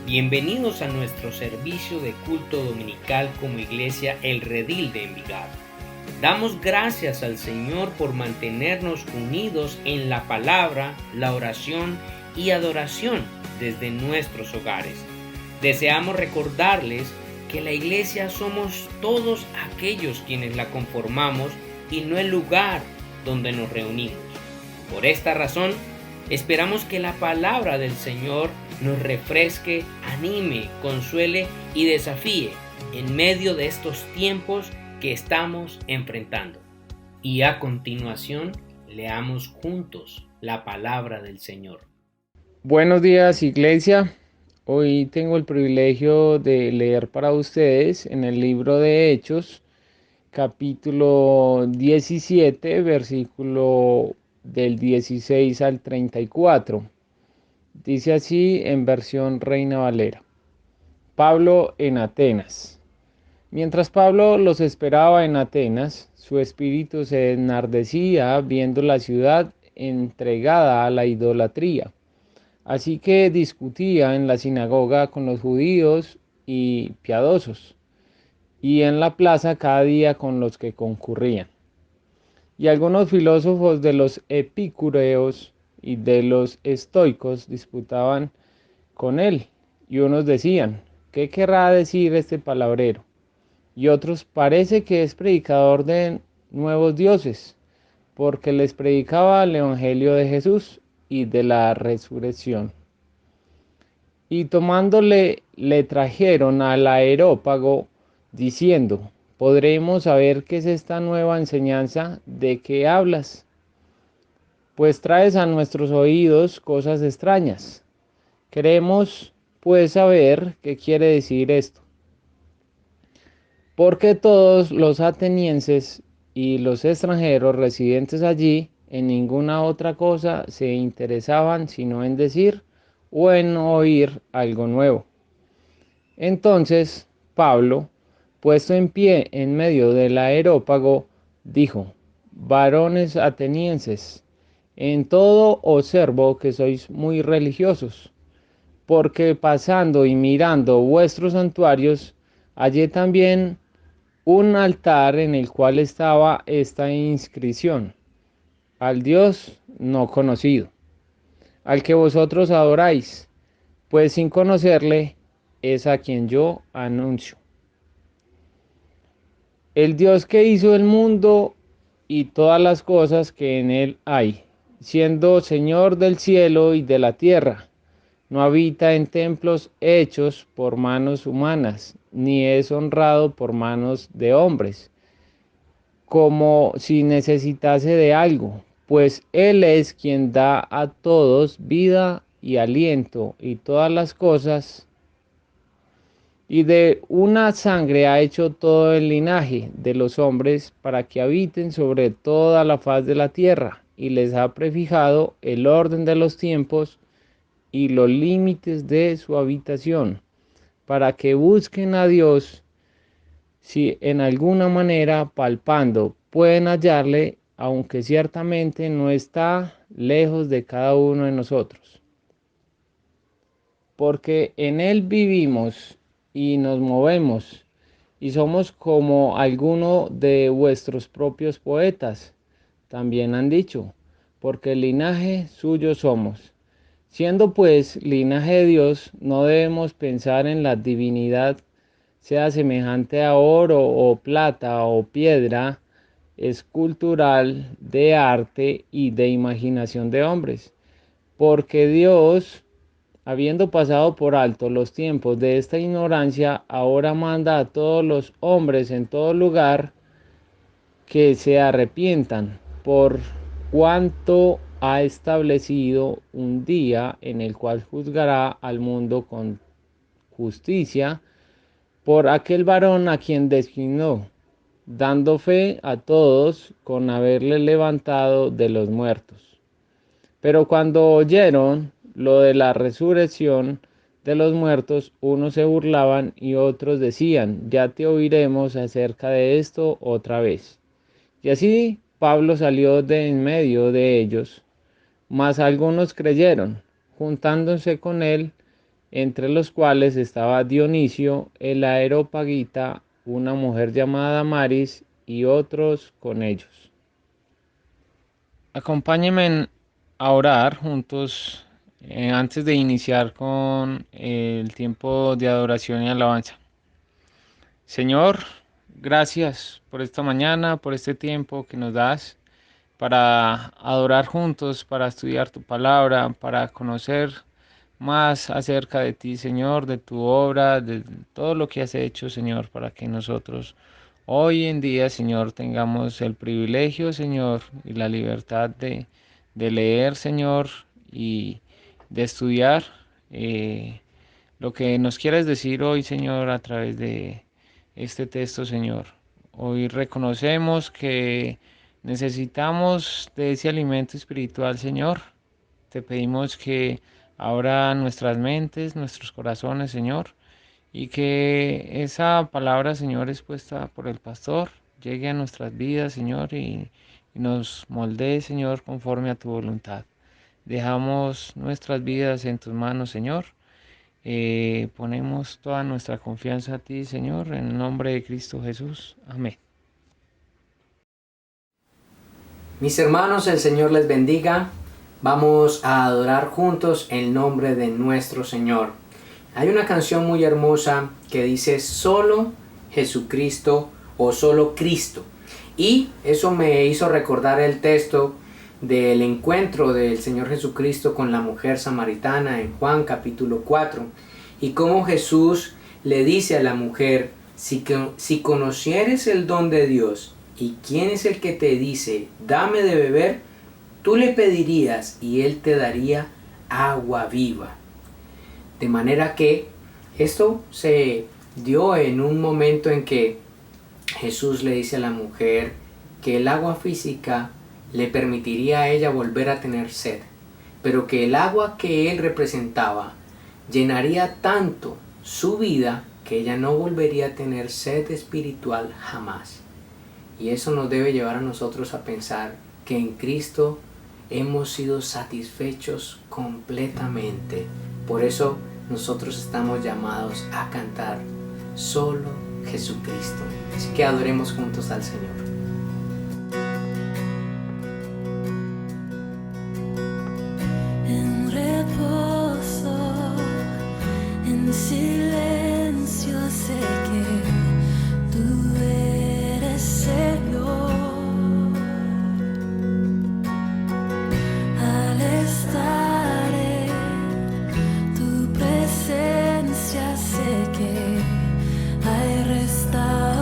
Bienvenidos a nuestro servicio de culto dominical como Iglesia El Redil de Envigado. Damos gracias al Señor por mantenernos unidos en la palabra, la oración y adoración desde nuestros hogares. Deseamos recordarles que la Iglesia somos todos aquellos quienes la conformamos y no el lugar donde nos reunimos. Por esta razón, esperamos que la palabra del Señor nos refresque, anime, consuele y desafíe en medio de estos tiempos que estamos enfrentando. Y a continuación, leamos juntos la palabra del Señor. Buenos días, iglesia. Hoy tengo el privilegio de leer para ustedes en el libro de Hechos, capítulo 17, versículo del 16 al 34. Dice así en versión Reina Valera. Pablo en Atenas. Mientras Pablo los esperaba en Atenas, su espíritu se enardecía viendo la ciudad entregada a la idolatría. Así que discutía en la sinagoga con los judíos y piadosos, y en la plaza cada día con los que concurrían. Y algunos filósofos de los epicúreos y de los estoicos disputaban con él, y unos decían, ¿qué querrá decir este palabrero? Y otros, parece que es predicador de nuevos dioses, porque les predicaba el evangelio de Jesús y de la resurrección. Y tomándole le trajeron al Areópago, diciendo, ¿podremos saber qué es esta nueva enseñanza de que hablas? Pues traes a nuestros oídos cosas extrañas. Queremos pues saber qué quiere decir esto. Porque todos los atenienses y los extranjeros residentes allí en ninguna otra cosa se interesaban sino en decir o en oír algo nuevo. Entonces Pablo, puesto en pie en medio del Areópago, dijo, varones atenienses, en todo observo que sois muy religiosos, porque pasando y mirando vuestros santuarios, hallé también un altar en el cual estaba esta inscripción, al Dios no conocido, al que vosotros adoráis, pues sin conocerle es a quien yo anuncio. El Dios que hizo el mundo y todas las cosas que en él hay, siendo Señor del cielo y de la tierra, no habita en templos hechos por manos humanas, ni es honrado por manos de hombres, como si necesitase de algo, pues Él es quien da a todos vida y aliento y todas las cosas, y de una sangre ha hecho todo el linaje de los hombres para que habiten sobre toda la faz de la tierra, y les ha prefijado el orden de los tiempos y los límites de su habitación, para que busquen a Dios si en alguna manera palpando pueden hallarle, aunque ciertamente no está lejos de cada uno de nosotros. Porque en Él vivimos y nos movemos, y somos como alguno de vuestros propios poetas también han dicho, porque linaje suyo somos. Siendo pues linaje de Dios, no debemos pensar en la divinidad sea semejante a oro o plata o piedra escultural de arte y de imaginación de hombres, porque Dios, habiendo pasado por alto los tiempos de esta ignorancia, ahora manda a todos los hombres en todo lugar que se arrepientan, por cuanto ha establecido un día en el cual juzgará al mundo con justicia por aquel varón a quien designó, dando fe a todos con haberle levantado de los muertos. Pero cuando oyeron lo de la resurrección de los muertos, unos se burlaban y otros decían, ya te oiremos acerca de esto otra vez. Y así Pablo salió de en medio de ellos, mas algunos creyeron, juntándose con él entre los cuales estaba Dionisio, el Areópagita, una mujer llamada Damaris y otros con ellos. Acompáñenme a orar juntos antes de iniciar con el tiempo de adoración y alabanza. Señor, gracias por esta mañana, por este tiempo que nos das para adorar juntos, para estudiar tu palabra, para conocer más acerca de ti, Señor, de tu obra, de todo lo que has hecho, Señor, para que nosotros hoy en día, Señor, tengamos el privilegio, Señor, y la libertad de leer, Señor, y de estudiar lo que nos quieres decir hoy, Señor, a través de este texto, Señor. Hoy reconocemos que necesitamos de ese alimento espiritual, Señor. Te pedimos que abra nuestras mentes, nuestros corazones, Señor, y que esa palabra, Señor, expuesta por el pastor, llegue a nuestras vidas, Señor, y nos moldee, Señor, conforme a tu voluntad. Dejamos nuestras vidas en tus manos, Señor. Ponemos toda nuestra confianza a ti, Señor, en el nombre de Cristo Jesús. Amén. Mis hermanos, el Señor les bendiga. Vamos a adorar juntos el nombre de nuestro Señor. Hay una canción muy hermosa que dice solo Jesucristo o solo Cristo. Y eso me hizo recordar el texto del encuentro del Señor Jesucristo con la mujer samaritana en Juan capítulo 4. Y cómo Jesús le dice a la mujer, si conocieres el don de Dios y quién es el que te dice, dame de beber, tú le pedirías y él te daría agua viva. De manera que esto se dio en un momento en que Jesús le dice a la mujer que el agua física le permitiría a ella volver a tener sed, pero que el agua que él representaba llenaría tanto su vida que ella no volvería a tener sed espiritual jamás. Y eso nos debe llevar a nosotros a pensar que en Cristo hemos sido satisfechos completamente. Por eso nosotros estamos llamados a cantar solo Jesucristo. Así que adoremos juntos al Señor. En reposo, en silencio sé que tú eres Señor. Al estar en tu presencia sé que hay restauración.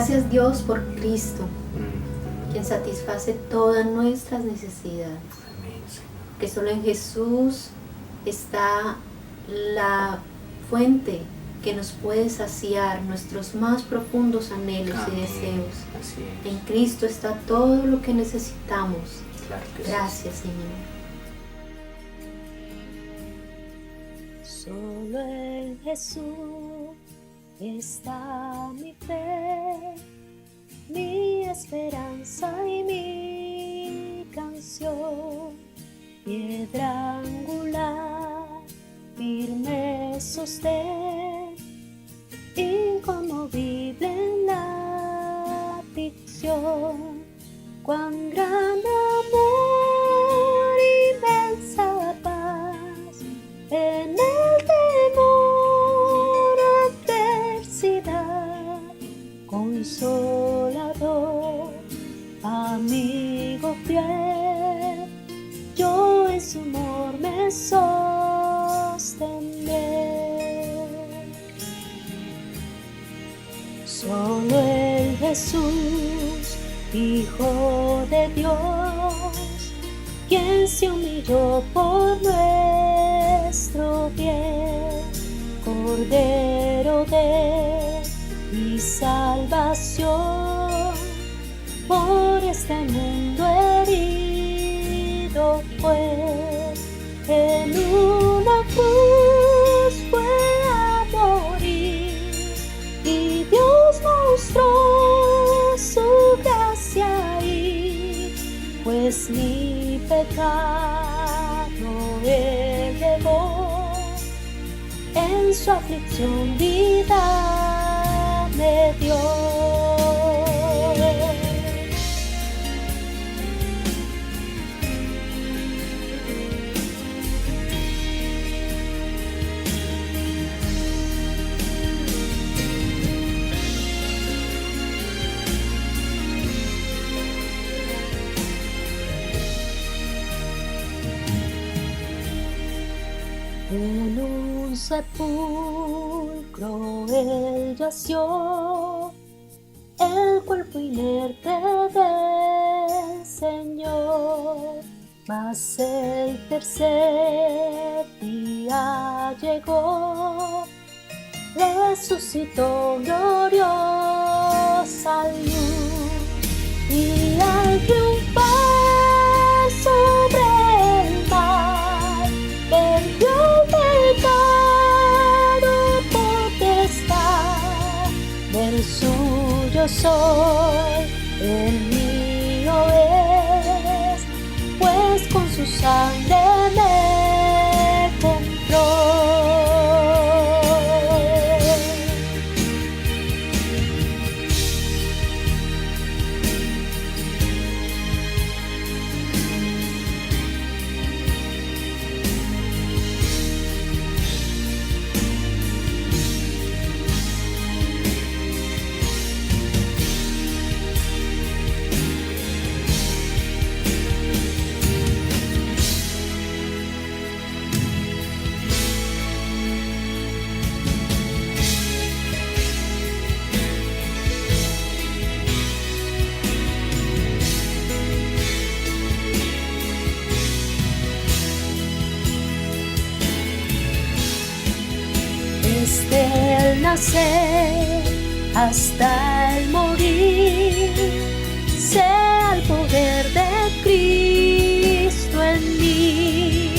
Gracias Dios por Cristo, quien satisface todas nuestras necesidades. Amén, Señor. Que solo en Jesús está la fuente que nos puede saciar nuestros más profundos anhelos y Amén. deseos. Así es. En Cristo está todo lo que necesitamos. Claro que sí. Gracias, Señor. Solo en Jesús está mi fe, mi esperanza y mi canción. Piedra angular, firme sostén, inconmovible en la aflicción. Cuán gran amor, inmensa paz, en el temor, adversidad, consolador, amigo fiel, yo en su amor me sostendré. Solo en Jesús, Hijo de Dios, quien se humilló por nuestro bien, Cordero de mi salvación, por este mundo herido fue, en una cruz fue a morir, y Dios mostró su gracia ahí, pues mi pecado Él llevó, en su aflicción vida me dio. En un sepulcro Él yació, el cuerpo inerte del Señor, mas el tercer día llegó, resucitó gloriosa luz, y al triunfar sobre el mar, perdió del suyo soy, el mío es, pues con su sangre me compró. Desde el nacer hasta el morir, sea el poder de Cristo en mí.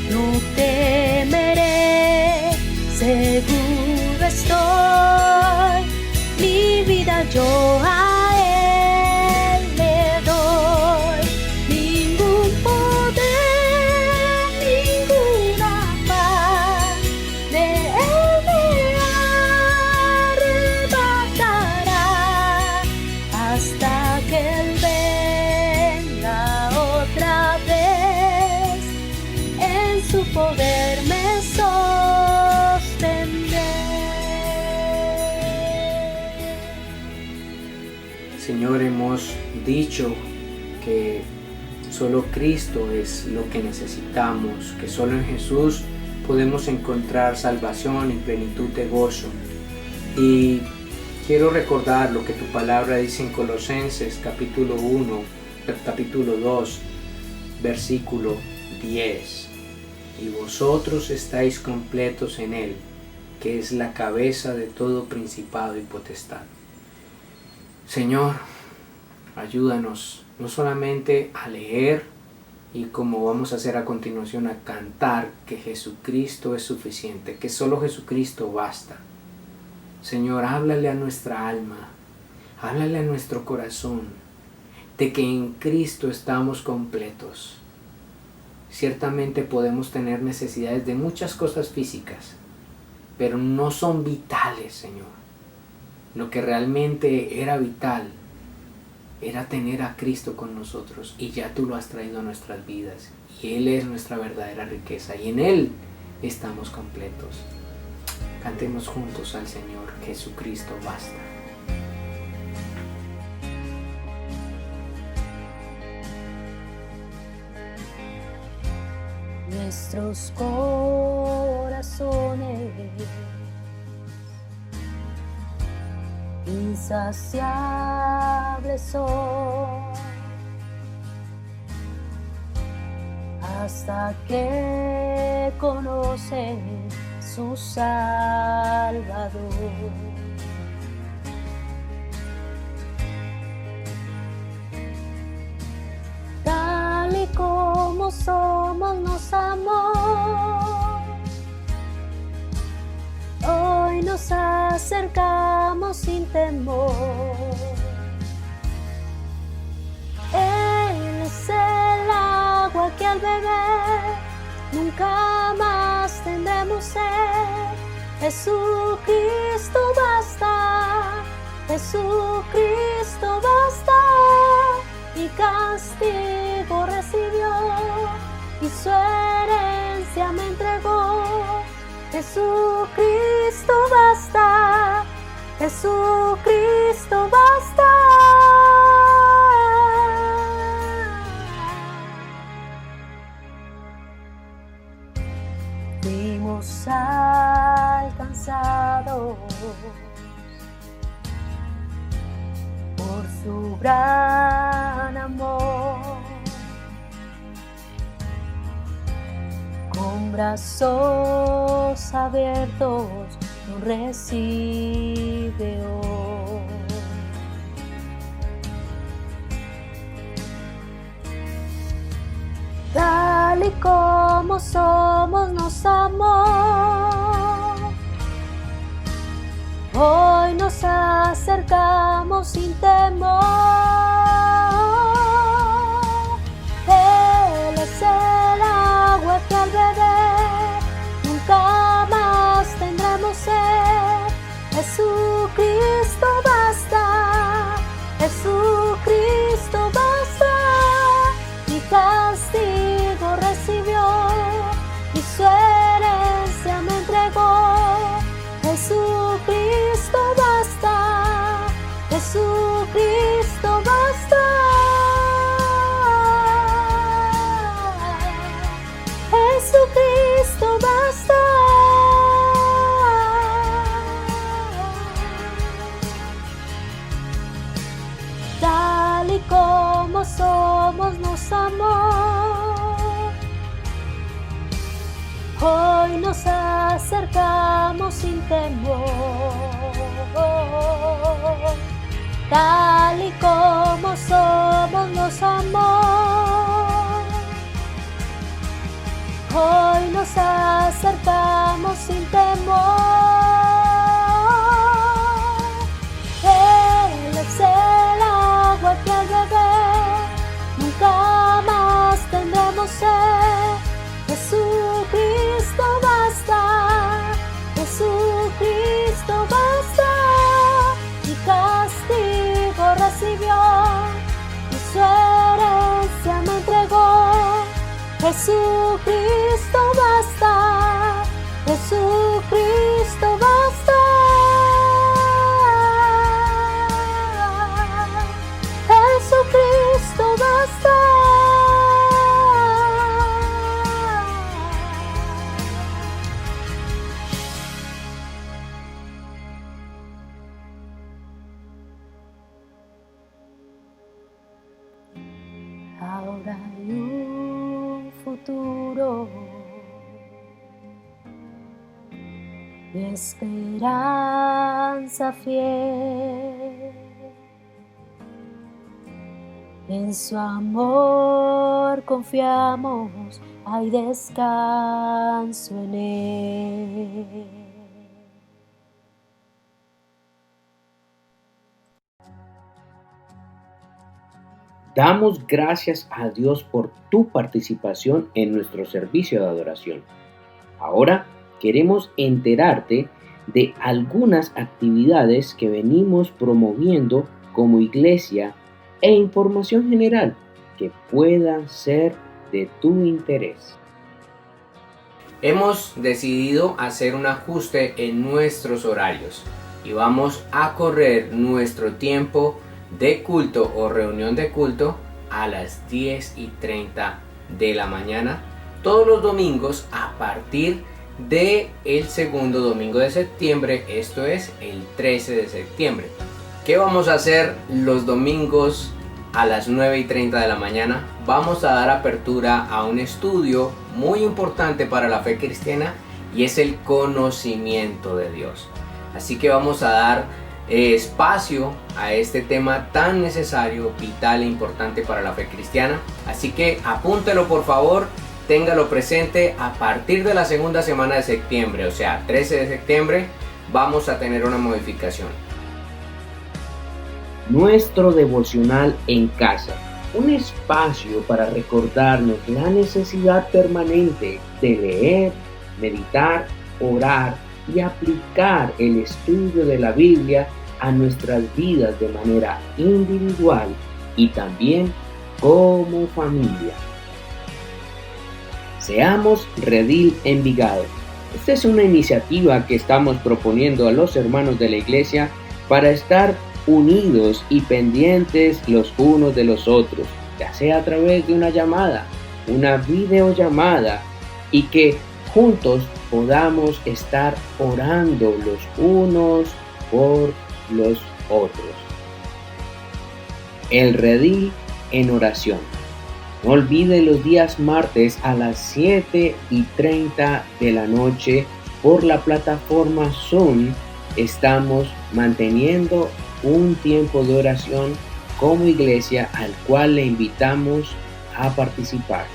No temeré, seguro estoy, mi vida yo a Él le doy. Ningún poder, ninguna paz de Él me arrebatará, hasta que Él venga otra vez, en su poder me sostendré. Señor, hemos dicho que solo Cristo es lo que necesitamos, que solo en Jesús podemos encontrar salvación y plenitud de gozo. Y quiero recordar lo que tu palabra dice en Colosenses capítulo 2, versículo 10. Y vosotros estáis completos en Él, que es la cabeza de todo principado y potestad. Señor, ayúdanos no solamente a leer y, como vamos a hacer a continuación, a cantar que Jesucristo es suficiente, que solo Jesucristo basta. Señor, háblale a nuestra alma, háblale a nuestro corazón, de que en Cristo estamos completos. Ciertamente podemos tener necesidades de muchas cosas físicas, pero no son vitales, Señor. Lo que realmente era vital era tener a Cristo con nosotros, y ya tú lo has traído a nuestras vidas, y Él es nuestra verdadera riqueza, y en Él estamos completos. Cantemos juntos al Señor, Jesucristo basta. Nuestros corazones insaciables son hasta que conocen su Salvador. Tal y como somos nos amó, hoy nos acercamos sin temor. Él es el agua que al beber nunca más tendremos sed. Jesucristo basta, Jesucristo basta. Y castigo recibió, y su herencia me entregó. Jesucristo basta, Jesucristo basta. Fuimos alcanzados por su gran amor, con brazos abiertos nos recibe hoy. Tal y como somos nos amó, hoy nos acercamos sin temor. Él es el agua que al beber nunca más tendremos sed. Jesucristo basta, Jesucristo basta. Y castigo recibió, y su herencia me entregó. Jesucristo basta, Jesucristo basta. Jesucristo basta. Tal y como somos nos amó, hoy nos acercamos sin temor. Tal y como somos nos amó, hoy nos acercamos sin temor. Él es el agua que al beber nunca más tendremos sed. Jesucristo basta, Jesucristo basta. Y castigo recibió, y su herencia me entregó. Jesucristo basta, Jesucristo basta. Jesucristo basta. seguro y esperanza fiel. En su amor confiamos, hay descanso en él. Damos gracias a Dios por tu participación en nuestro servicio de adoración. Ahora queremos enterarte de algunas actividades que venimos promoviendo como iglesia e información general que puedan ser de tu interés. Hemos decidido hacer un ajuste en nuestros horarios y vamos a correr nuestro tiempo de culto o reunión de culto a las 10:30 de la mañana todos los domingos a partir del segundo domingo de septiembre, esto es el 13 de septiembre. ¿Qué vamos a hacer los domingos a las 9:30 de la mañana? Vamos a dar apertura a un estudio muy importante para la fe cristiana y es el conocimiento de Dios. Así que vamos a dar espacio a este tema tan necesario, vital e importante para la fe cristiana. Así que apúntelo por favor, téngalo presente. A partir de la segunda semana de septiembre, o sea 13 de septiembre, vamos a tener una modificación. Nuestro devocional en casa, un espacio para recordarnos la necesidad permanente de leer, meditar, orar y aplicar el estudio de la Biblia a nuestras vidas de manera individual y también como familia. Seamos Redil Envigado. Esta es una iniciativa que estamos proponiendo a los hermanos de la iglesia para estar unidos y pendientes los unos de los otros, ya sea a través de una llamada, una videollamada, y que juntos podamos estar orando los unos por los otros. El Redil en oración. No olvide los días martes a las 7:30 de la noche por la plataforma Zoom. Estamos manteniendo un tiempo de oración como iglesia al cual le invitamos a participar.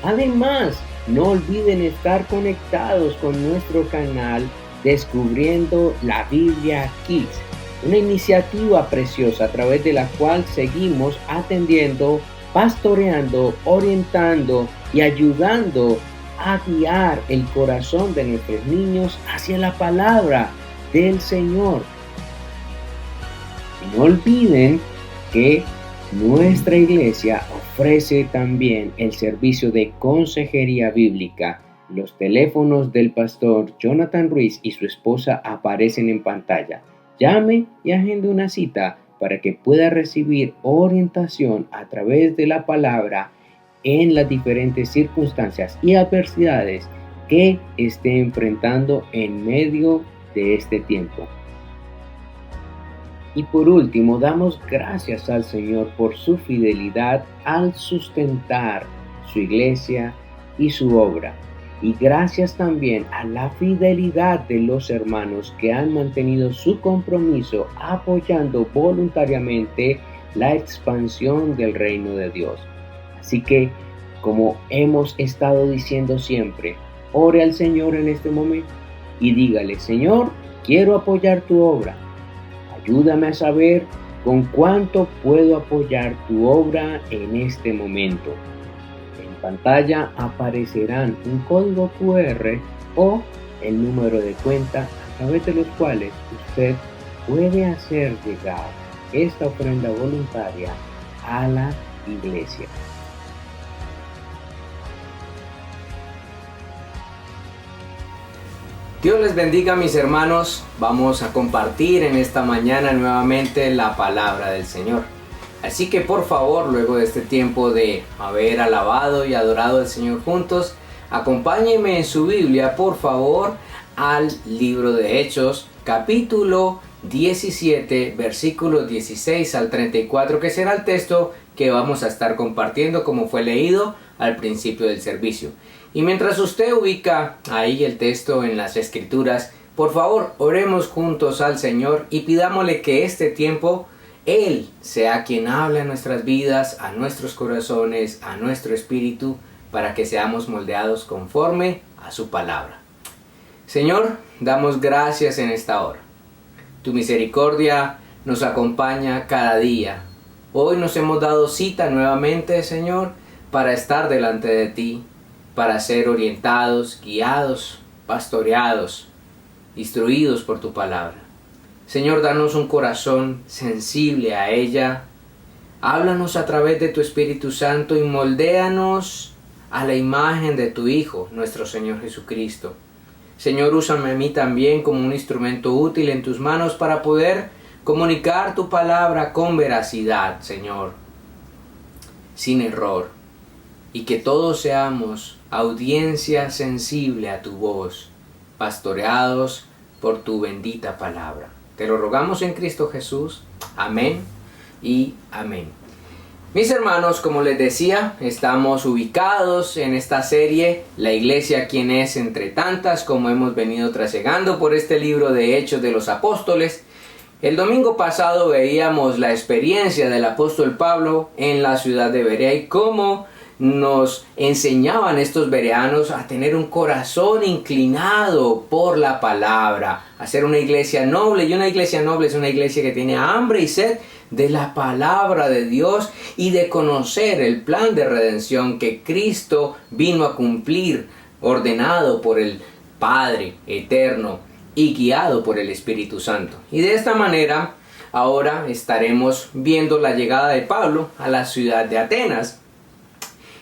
Además, no olviden estar conectados con nuestro canal Descubriendo la Biblia Kids, una iniciativa preciosa a través de la cual seguimos atendiendo, pastoreando, orientando y ayudando a guiar el corazón de nuestros niños hacia la palabra del Señor. Y no olviden que nuestra iglesia ofrece también el servicio de consejería bíblica. Los teléfonos del pastor Jonathan Ruiz y su esposa aparecen en pantalla. Llame y agende una cita para que pueda recibir orientación a través de la palabra en las diferentes circunstancias y adversidades que esté enfrentando en medio de este tiempo. Y por último, damos gracias al Señor por su fidelidad al sustentar su iglesia y su obra. Y gracias también a la fidelidad de los hermanos que han mantenido su compromiso apoyando voluntariamente la expansión del reino de Dios. Así que, como hemos estado diciendo siempre, ore al Señor en este momento y dígale: Señor, quiero apoyar tu obra. Ayúdame a saber con cuánto puedo apoyar tu obra en este momento. En pantalla aparecerán un código QR o el número de cuenta a través de los cuales usted puede hacer llegar esta ofrenda voluntaria a la iglesia. Dios les bendiga, mis hermanos. Vamos a compartir en esta mañana nuevamente la palabra del Señor. Así que por favor, luego de este tiempo de haber alabado y adorado al Señor juntos, acompáñenme en su Biblia, por favor, al libro de Hechos, capítulo 17, versículos 16 al 34, que será el texto que vamos a estar compartiendo como fue leído al principio del servicio. Y mientras usted ubica ahí el texto en las escrituras, por favor, oremos juntos al Señor y pidámosle que este tiempo Él sea quien hable a nuestras vidas, a nuestros corazones, a nuestro espíritu, para que seamos moldeados conforme a su palabra. Señor, damos gracias en esta hora. Tu misericordia nos acompaña cada día. Hoy nos hemos dado cita nuevamente, Señor, para estar delante de ti, para ser orientados, guiados, pastoreados, instruidos por tu palabra. Señor, danos un corazón sensible a ella. Háblanos a través de tu Espíritu Santo y moldéanos a la imagen de tu Hijo, nuestro Señor Jesucristo. Señor, úsame a mí también como un instrumento útil en tus manos para poder comunicar tu palabra con veracidad, Señor, sin error, y que todos seamos audiencia sensible a tu voz, pastoreados por tu bendita palabra. Te lo rogamos en Cristo Jesús. Amén y amén. Mis hermanos, como les decía, estamos ubicados en esta serie, La Iglesia quien es entre tantas, como hemos venido trasegando por este libro de Hechos de los Apóstoles. El domingo pasado veíamos la experiencia del apóstol Pablo en la ciudad de Berea y cómo nos enseñaban estos bereanos a tener un corazón inclinado por la palabra, a ser una iglesia noble. Y una iglesia noble es una iglesia que tiene hambre y sed de la palabra de Dios y de conocer el plan de redención que Cristo vino a cumplir, ordenado por el Padre eterno y guiado por el Espíritu Santo. Y de esta manera ahora estaremos viendo la llegada de Pablo a la ciudad de Atenas.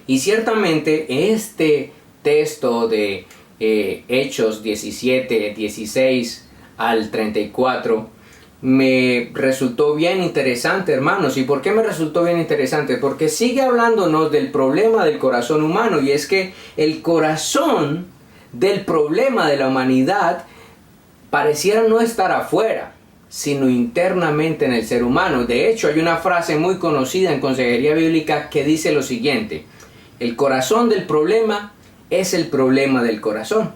Y ciertamente este texto de Hechos 17, 16 al 34 me resultó bien interesante, hermanos. ¿Y por qué me resultó bien interesante? Porque sigue hablándonos del problema del corazón humano, y es que el corazón del problema de la humanidad pareciera no estar afuera, sino internamente en el ser humano. De hecho, hay una frase muy conocida en consejería bíblica que dice lo siguiente: el corazón del problema es el problema del corazón.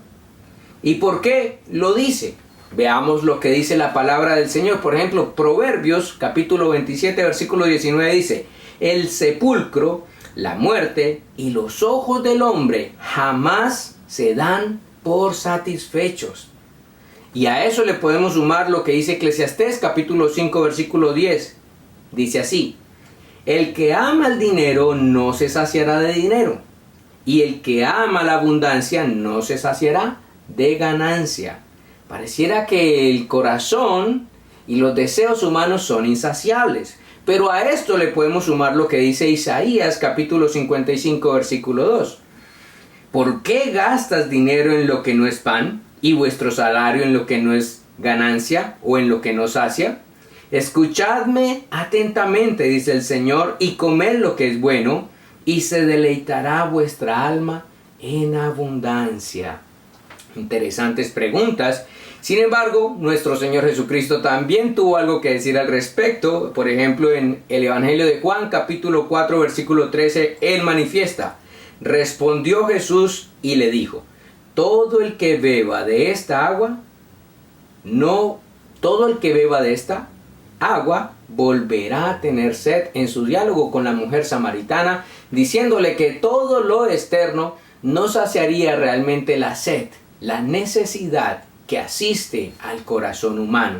¿Y por qué lo dice? Veamos lo que dice la palabra del Señor. Por ejemplo, Proverbios capítulo 27 versículo 19 dice: el sepulcro, la muerte y los ojos del hombre jamás se dan por satisfechos. Y a eso le podemos sumar lo que dice Eclesiastés capítulo 5 versículo 10. Dice así: el que ama el dinero no se saciará de dinero, y el que ama la abundancia no se saciará de ganancia. Pareciera que el corazón y los deseos humanos son insaciables, pero a esto le podemos sumar lo que dice Isaías capítulo 55 versículo 2. ¿Por qué gastas dinero en lo que no es pan, y vuestro salario en lo que no es ganancia o en lo que no sacia? Escuchadme atentamente, dice el Señor, y comed lo que es bueno, y se deleitará vuestra alma en abundancia. Interesantes preguntas. Sin embargo, nuestro Señor Jesucristo también tuvo algo que decir al respecto. Por ejemplo, en el Evangelio de Juan, capítulo 4, versículo 13, Él manifiesta: respondió Jesús y le dijo: todo el que beba de esta agua volverá a tener sed, en su diálogo con la mujer samaritana, diciéndole que todo lo externo no saciaría realmente la sed, la necesidad que asiste al corazón humano,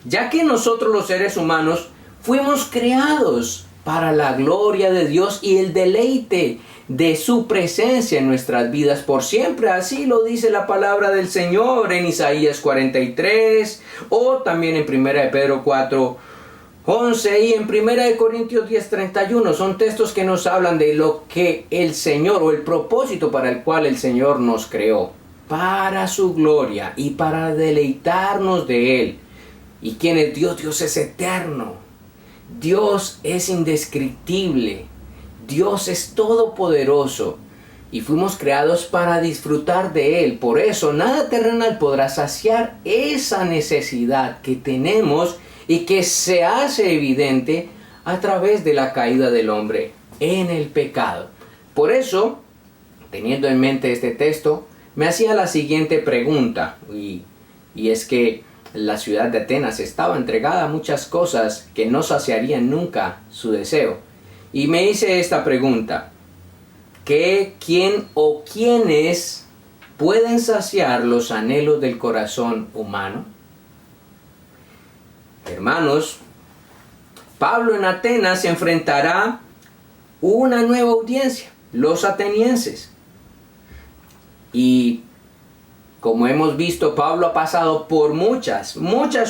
ya que nosotros los seres humanos fuimos creados para la gloria de Dios y el deleite de su presencia en nuestras vidas por siempre. Así lo dice la palabra del Señor en Isaías 43, o también en 1 de Pedro 4:11 y en 1 de Corintios 10:31. Son textos que nos hablan de lo que el Señor, o el propósito para el cual el Señor nos creó, para su gloria y para deleitarnos de Él. ¿Y quién es Dios? Dios es eterno. Dios es indescriptible. Dios es todopoderoso. Y fuimos creados para disfrutar de Él. Por eso nada terrenal podrá saciar esa necesidad que tenemos y que se hace evidente a través de la caída del hombre en el pecado. Por eso, teniendo en mente este texto, me hacía la siguiente pregunta, y es que la ciudad de Atenas estaba entregada a muchas cosas que no saciarían nunca su deseo. Y me hice esta pregunta: ¿quién o quiénes pueden saciar los anhelos del corazón humano? Hermanos, Pablo en Atenas enfrentará una nueva audiencia, los atenienses. Y como hemos visto, Pablo ha pasado por muchas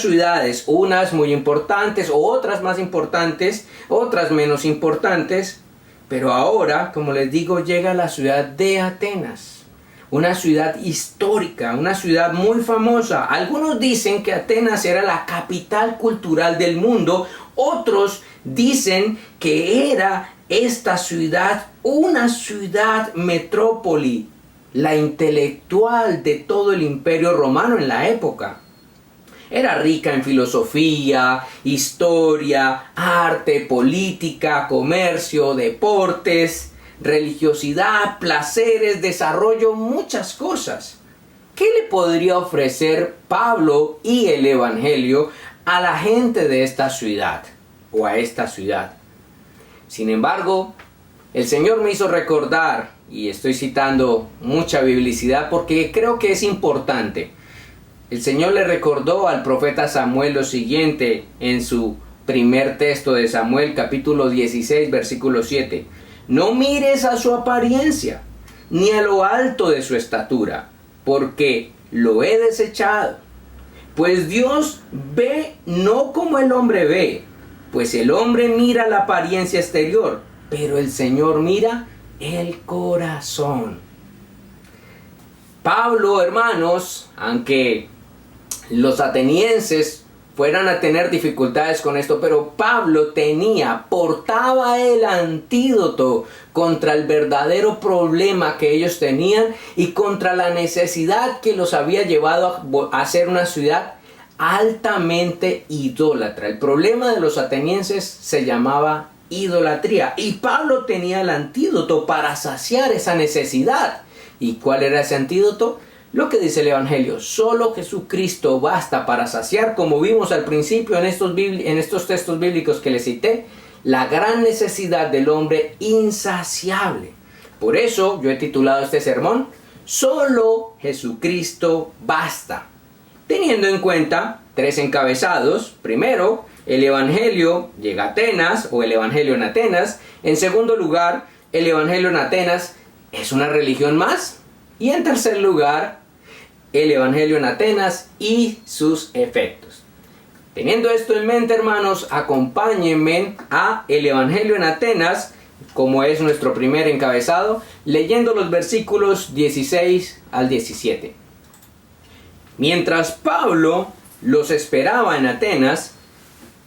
ciudades, unas muy importantes, otras más importantes, otras menos importantes, pero ahora, como les digo, llega a la ciudad de Atenas, una ciudad histórica, una ciudad muy famosa. Algunos dicen que Atenas era la capital cultural del mundo, otros dicen que era esta ciudad una ciudad metrópoli, la intelectual de todo el imperio romano en la época. Era rica en filosofía, historia, arte, política, comercio, deportes, religiosidad, placeres, desarrollo, muchas cosas. ¿Qué le podría ofrecer Pablo y el Evangelio a la gente de esta ciudad o a esta ciudad? Sin embargo, el Señor me hizo recordar, y estoy citando mucha biblicidad porque creo que es importante. El Señor le recordó al profeta Samuel lo siguiente en su primer texto de Samuel, capítulo 16, versículo 7. No mires a su apariencia, ni a lo alto de su estatura, porque lo he desechado. Pues Dios ve no como el hombre ve, pues el hombre mira la apariencia exterior, pero el Señor mira el corazón. Pablo, hermanos, aunque los atenienses fueran a tener dificultades con esto, pero Pablo portaba el antídoto contra el verdadero problema que ellos tenían y contra la necesidad que los había llevado a ser una ciudad altamente idólatra. El problema de los atenienses se llamaba idolatría, y Pablo tenía el antídoto para saciar esa necesidad. ¿Y cuál era ese antídoto? Lo que dice el Evangelio: solo Jesucristo basta para saciar, como vimos al principio en estos textos bíblicos que les cité, la gran necesidad del hombre insaciable. Por eso yo he titulado este sermón: solo Jesucristo basta, teniendo en cuenta tres encabezados. Primero, el Evangelio llega a Atenas, o el Evangelio en Atenas. En segundo lugar, el Evangelio en Atenas es una religión más. Y en tercer lugar, el Evangelio en Atenas y sus efectos. Teniendo esto en mente, hermanos, acompáñenme a el Evangelio en Atenas, como es nuestro primer encabezado, leyendo los versículos 16 al 17. Mientras Pablo los esperaba en Atenas,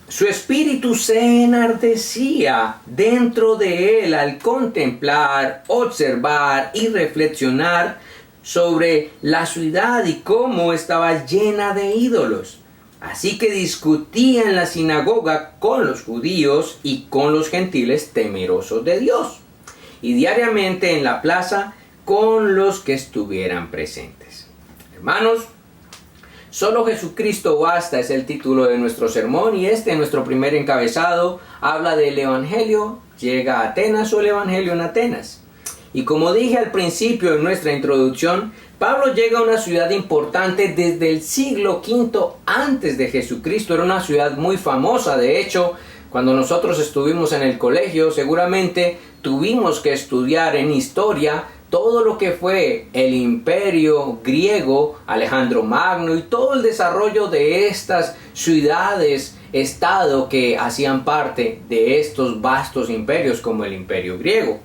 su espíritu se enardecía dentro de él al contemplar, observar y reflexionar sobre la ciudad y cómo estaba llena de ídolos. Así que discutía en la sinagoga con los judíos y con los gentiles temerosos de Dios, y diariamente en la plaza con los que estuvieran presentes. Hermanos, solo Jesucristo basta es el título de nuestro sermón, y nuestro primer encabezado habla del Evangelio llega a Atenas, o el Evangelio en Atenas. Y como dije al principio en nuestra introducción, Pablo llega a una ciudad importante desde el siglo V antes de Jesucristo. Era una ciudad muy famosa. De hecho, cuando nosotros estuvimos en el colegio, seguramente tuvimos que estudiar en historia todo lo que fue el imperio griego, Alejandro Magno, y todo el desarrollo de estas ciudades, estado que hacían parte de estos vastos imperios como el imperio griego.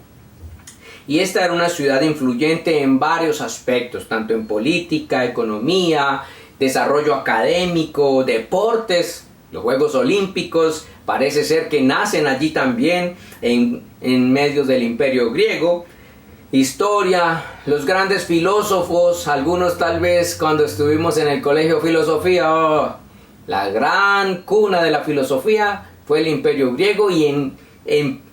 Y esta era una ciudad influyente en varios aspectos, tanto en política, economía, desarrollo académico, deportes. Los Juegos Olímpicos parece ser que nacen allí también en medio del imperio griego. Historia, los grandes filósofos, algunos tal vez cuando estuvimos en el colegio filosofía, la gran cuna de la filosofía fue el imperio griego, y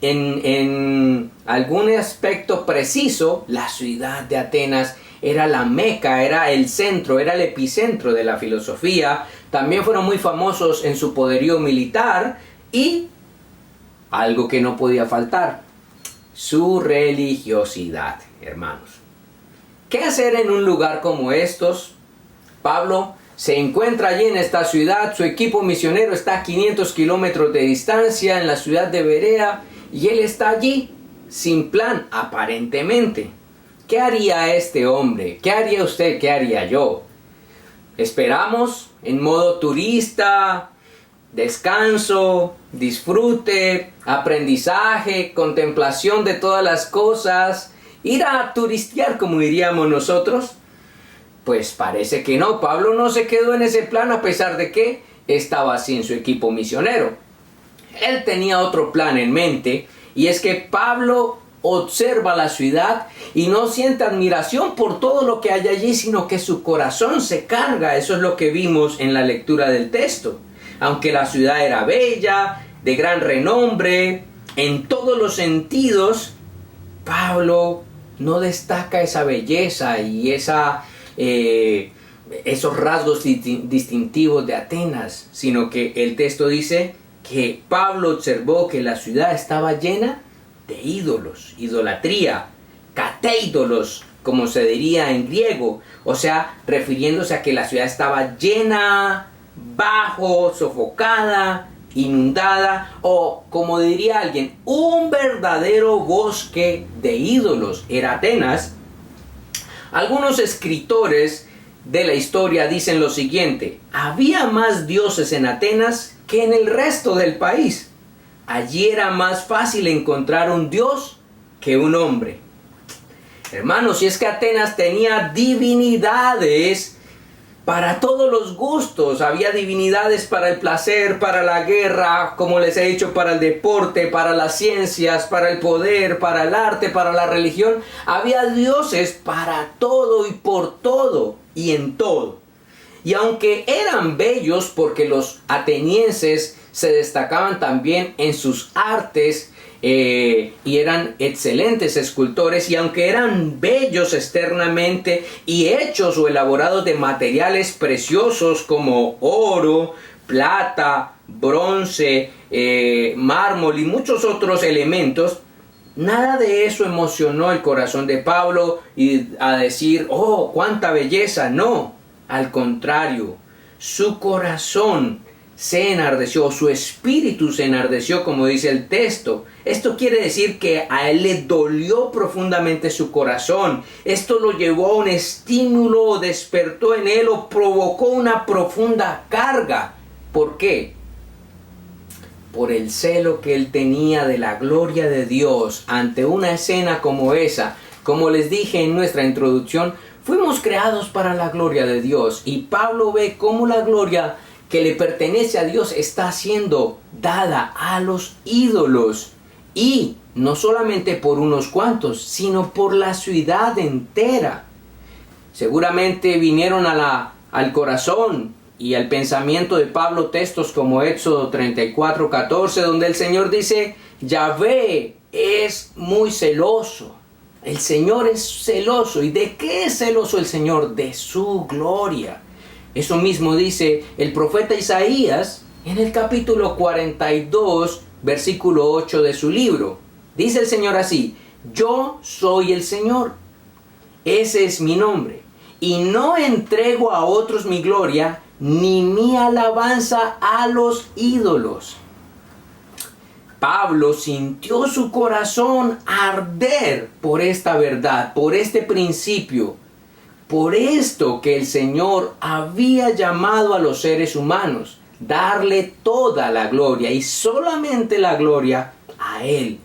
en algún aspecto preciso, la ciudad de Atenas era la meca, era el centro, era el epicentro de la filosofía. También fueron muy famosos en su poderío militar y algo que no podía faltar, su religiosidad, hermanos. ¿Qué hacer en un lugar como estos? Pablo se encuentra allí en esta ciudad, su equipo misionero está a 500 kilómetros de distancia en la ciudad de Berea, y él está allí sin plan, aparentemente. ¿Qué haría este hombre? ¿Qué haría usted? ¿Qué haría yo? Esperamos en modo turista, descanso, disfrute, aprendizaje, contemplación de todas las cosas, ir a turistear, como diríamos nosotros. Pues parece que no. Pablo no se quedó en ese plan, a pesar de que estaba así en su equipo misionero. Él tenía otro plan en mente, y es que Pablo observa la ciudad y no siente admiración por todo lo que hay allí, sino que su corazón se carga. Eso es lo que vimos en la lectura del texto. Aunque la ciudad era bella, de gran renombre, en todos los sentidos, Pablo no destaca esa belleza y esos rasgos distintivos de Atenas, sino que el texto dice que Pablo observó que la ciudad estaba llena de ídolos, idolatría, cateídolos, como se diría en griego, o sea, refiriéndose a que la ciudad estaba llena, bajo, sofocada, inundada, o como diría alguien, un verdadero bosque de ídolos. Era Atenas. Algunos escritores de la historia dicen lo siguiente: había más dioses en Atenas que en el resto del país. Allí era más fácil encontrar un dios que un hombre. Hermanos, si es que Atenas tenía divinidades para todos los gustos. Había divinidades para el placer, para la guerra, como les he dicho, para el deporte, para las ciencias, para el poder, para el arte, para la religión. Había dioses para todo y por todo y en todo. Y aunque eran bellos, porque los atenienses se destacaban también en sus artes, y eran excelentes escultores, y aunque eran bellos externamente y hechos o elaborados de materiales preciosos como oro, plata, bronce, mármol y muchos otros elementos, nada de eso emocionó el corazón de Pablo y a decir, oh, cuánta belleza. No, al contrario, su corazón se enardeció, su espíritu se enardeció, como dice el texto. Esto quiere decir que a él le dolió profundamente su corazón. Esto lo llevó a un estímulo, despertó en él o provocó una profunda carga. ¿Por qué? Por el celo que él tenía de la gloria de Dios ante una escena como esa. Como les dije en nuestra introducción, fuimos creados para la gloria de Dios, y Pablo ve cómo la gloria que le pertenece a Dios está siendo dada a los ídolos, y no solamente por unos cuantos, sino por la ciudad entera. Seguramente vinieron al corazón y al pensamiento de Pablo textos como Éxodo 34:14, donde el Señor dice: Yahvé es muy celoso. El Señor es celoso. ¿Y de qué es celoso el Señor? De su gloria. Eso mismo dice el profeta Isaías en el capítulo 42, versículo 8 de su libro. Dice el Señor así: yo soy el Señor, ese es mi nombre, y no entrego a otros mi gloria, ni mi alabanza a los ídolos. Pablo sintió su corazón arder por esta verdad, por este principio. Por esto que el Señor había llamado a los seres humanos, darle toda la gloria y solamente la gloria a Él.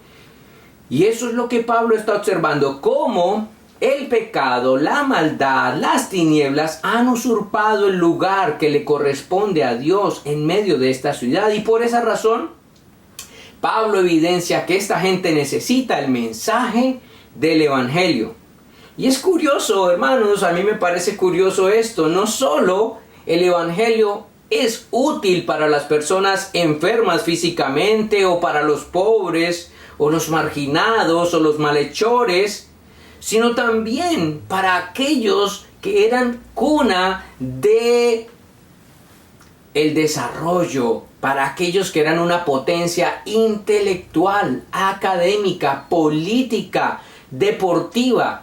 Y eso es lo que Pablo está observando, cómo el pecado, la maldad, las tinieblas han usurpado el lugar que le corresponde a Dios en medio de esta ciudad. Y por esa razón, Pablo evidencia que esta gente necesita el mensaje del Evangelio. Y es curioso, hermanos, a mí me parece curioso esto. No solo el Evangelio es útil para las personas enfermas físicamente o para los pobres o los marginados o los malhechores, sino también para aquellos que eran cuna de el desarrollo, para aquellos que eran una potencia intelectual, académica, política, deportiva.